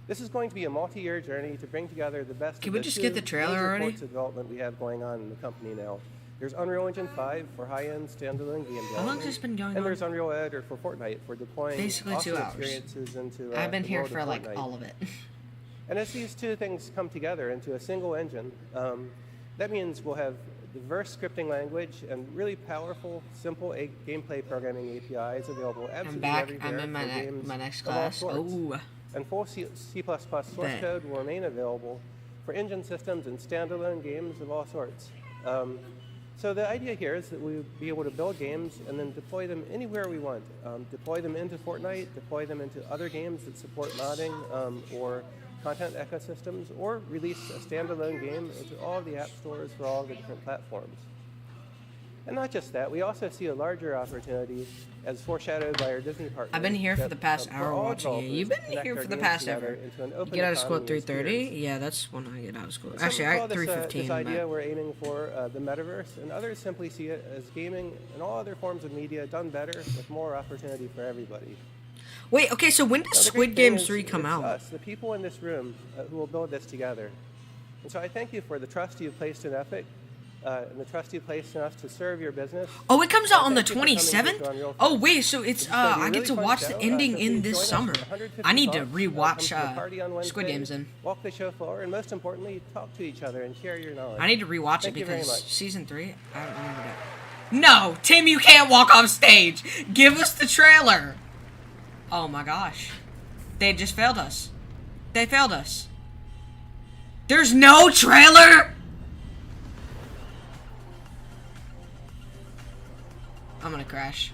This is going to be a multi-year journey to bring together the best Can of we the just two get the trailer major already? ports of development we have going on in the company now. There's Unreal Engine 5 for high-end standalone game development. How long has this been going and on? there's Unreal Editor for Fortnite for deploying Basically 2 awesome hours. experiences into I've been the here world for of like Fortnite. all of it. And as these two things come together into a single engine, that means we'll have diverse scripting language and really powerful, simple gameplay programming APIs available absolutely back. everywhere I'm in my for games my next of all class. sorts. Oh. And full C++ source Bet. code will remain available for engine systems and standalone games of all sorts. So the idea here is that we'll be able to build games and then deploy them anywhere we want. Deploy them into Fortnite, deploy them into other games that support modding or content ecosystems, or release a standalone game into all of the app stores for all of the different platforms. And not just that, we also see a larger opportunity as foreshadowed by our Disney partners. I've been here for that, the past for hour all watching you. developers You've been connect here our for the games past together ever. into an You open get out of school at economy as 3:30? peers. Yeah, that's when I get out of school. Some Actually, I call at this, 3:15. this idea we're aiming for the metaverse, and others simply see it as gaming and all other forms of media done better with more opportunity for everybody. Wait, okay, so when does Now, the Squid great thing Game is 3 come it's out? us, the people in this room who will build this together. And so I thank you for the trust you've placed in Epic and the trust you placed in us to serve your business. Oh, it comes out on the Thank you for coming here 27th? to Unreal Oh, Fest. wait, so it's, gonna be a I get really to fun watch show. the ending So in please this join us summer. for 150 I need to talks. rewatch Come to the party on Squid Wednesday, Games then. Walk the show floor, and most importantly, talk to each other and share your knowledge. I need to rewatch Thank it you very because much. season 3, I don't remember that. No, Tim, you can't walk off stage. Give us the trailer. Oh my gosh. They just failed us. They failed us. There's no trailer? I'm gonna crash.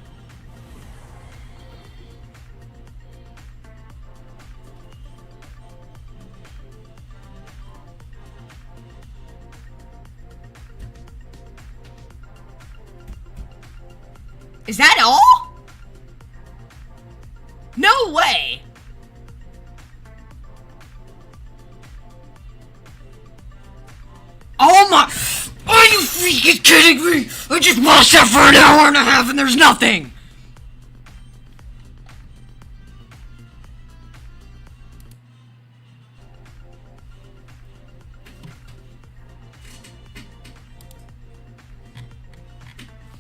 Is that all? No way! Oh my! Are you freaking kidding me? I just watched that for an hour and a half and there's nothing!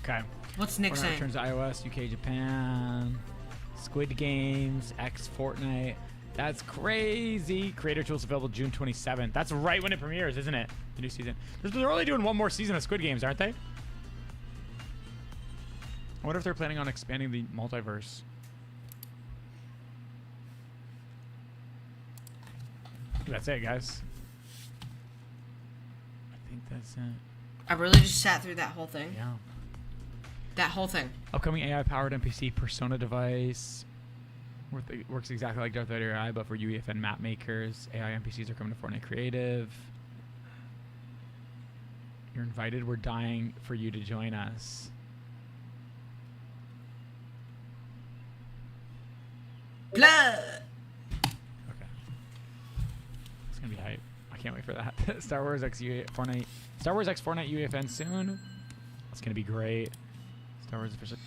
Okay. What's Nick saying? Returns to iOS, UK, Japan, Squid Games, X Fortnite. That's crazy. Creator tools available June 27th. That's right when it premieres, isn't it? The new season. They're only doing one more season of Squid Games, aren't they? I wonder if they're planning on expanding the multiverse. That's it, guys. I think that's it. I really just sat through that whole thing. Yeah. That whole thing. Upcoming AI-powered NPC persona device. Works exactly like Darth Vader AI, but for UEFN map makers. AI NPCs are coming to Fortnite Creative. You're invited. We're dying for you to join us. Blood! Okay. It's gonna be hype. I can't wait for that. Star Wars X Fortnite UEFN soon. It's gonna be great. Star Wars official.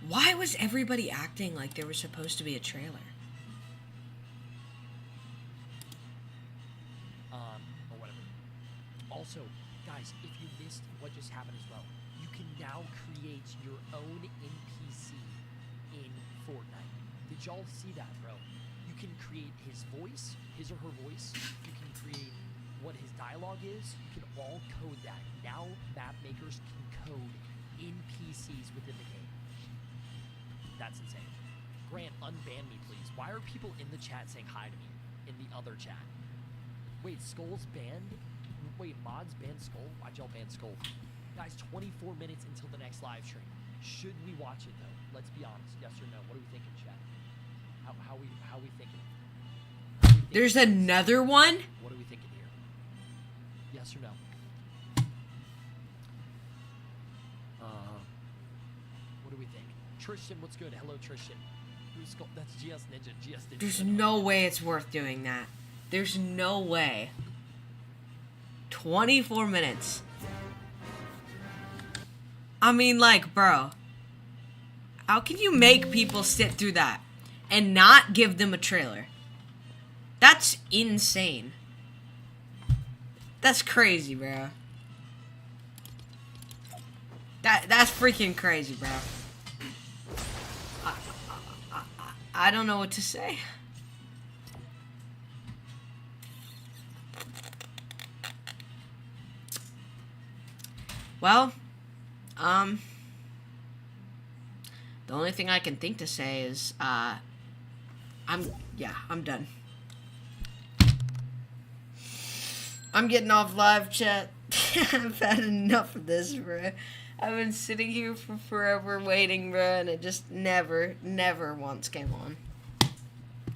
Why was everybody acting like there was supposed to be a trailer? Or whatever. Also, guys, if you missed what just happened as well, you can now create your own NPC in Fortnite. Did y'all see that, bro? You can create his voice, his or her voice. You can create what his dialogue is. You can all code that. Now map makers can code NPCs within the game. That's insane. Grant, unban me, please. Why are people in the chat saying hi to me in the other chat? Wait, Skull's banned? Wait, mods banned Skull? Why'd y'all ban Skull? Guys, 24 minutes until the next live stream. Should we watch it, though? Let's be honest. Yes or no? What are we thinking, chat? How we thinking? There's another one? What are we thinking here? Yes or no? What do we think? Tristan, what's good? Hello, Tristan. Who's Skull? That's GS Ninja. GS Ninja. There's no way it's worth doing that. There's no way. 24 minutes. I mean, like, bro. How can you make people sit through that and not give them a trailer? That's insane. That's crazy, bro. That's freaking crazy, bro. I don't know what to say. Well, the only thing I can think to say is, I'm done. I'm getting off live chat. I've had enough of this, bro. I've been sitting here for forever waiting, bro, and it just never once came on.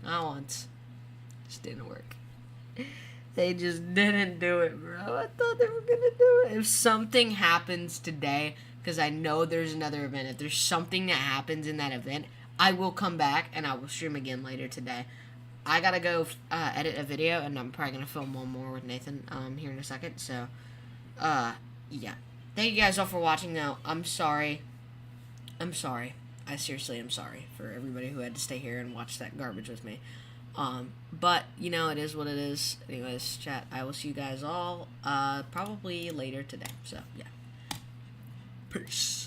Not once. Just didn't work. They just didn't do it, bro. I thought they were gonna do it. If something happens today, because I know there's another event, if there's something that happens in that event, I will come back and I will stream again later today. I gotta go edit a video, and I'm probably gonna film one more with Nathan here in a second. So, yeah. Thank you guys all for watching. Though I'm sorry. I seriously am sorry for everybody who had to stay here and watch that garbage with me. But you know, it is what it is. Anyways, chat. I will see you guys all probably later today. So yeah. Peace.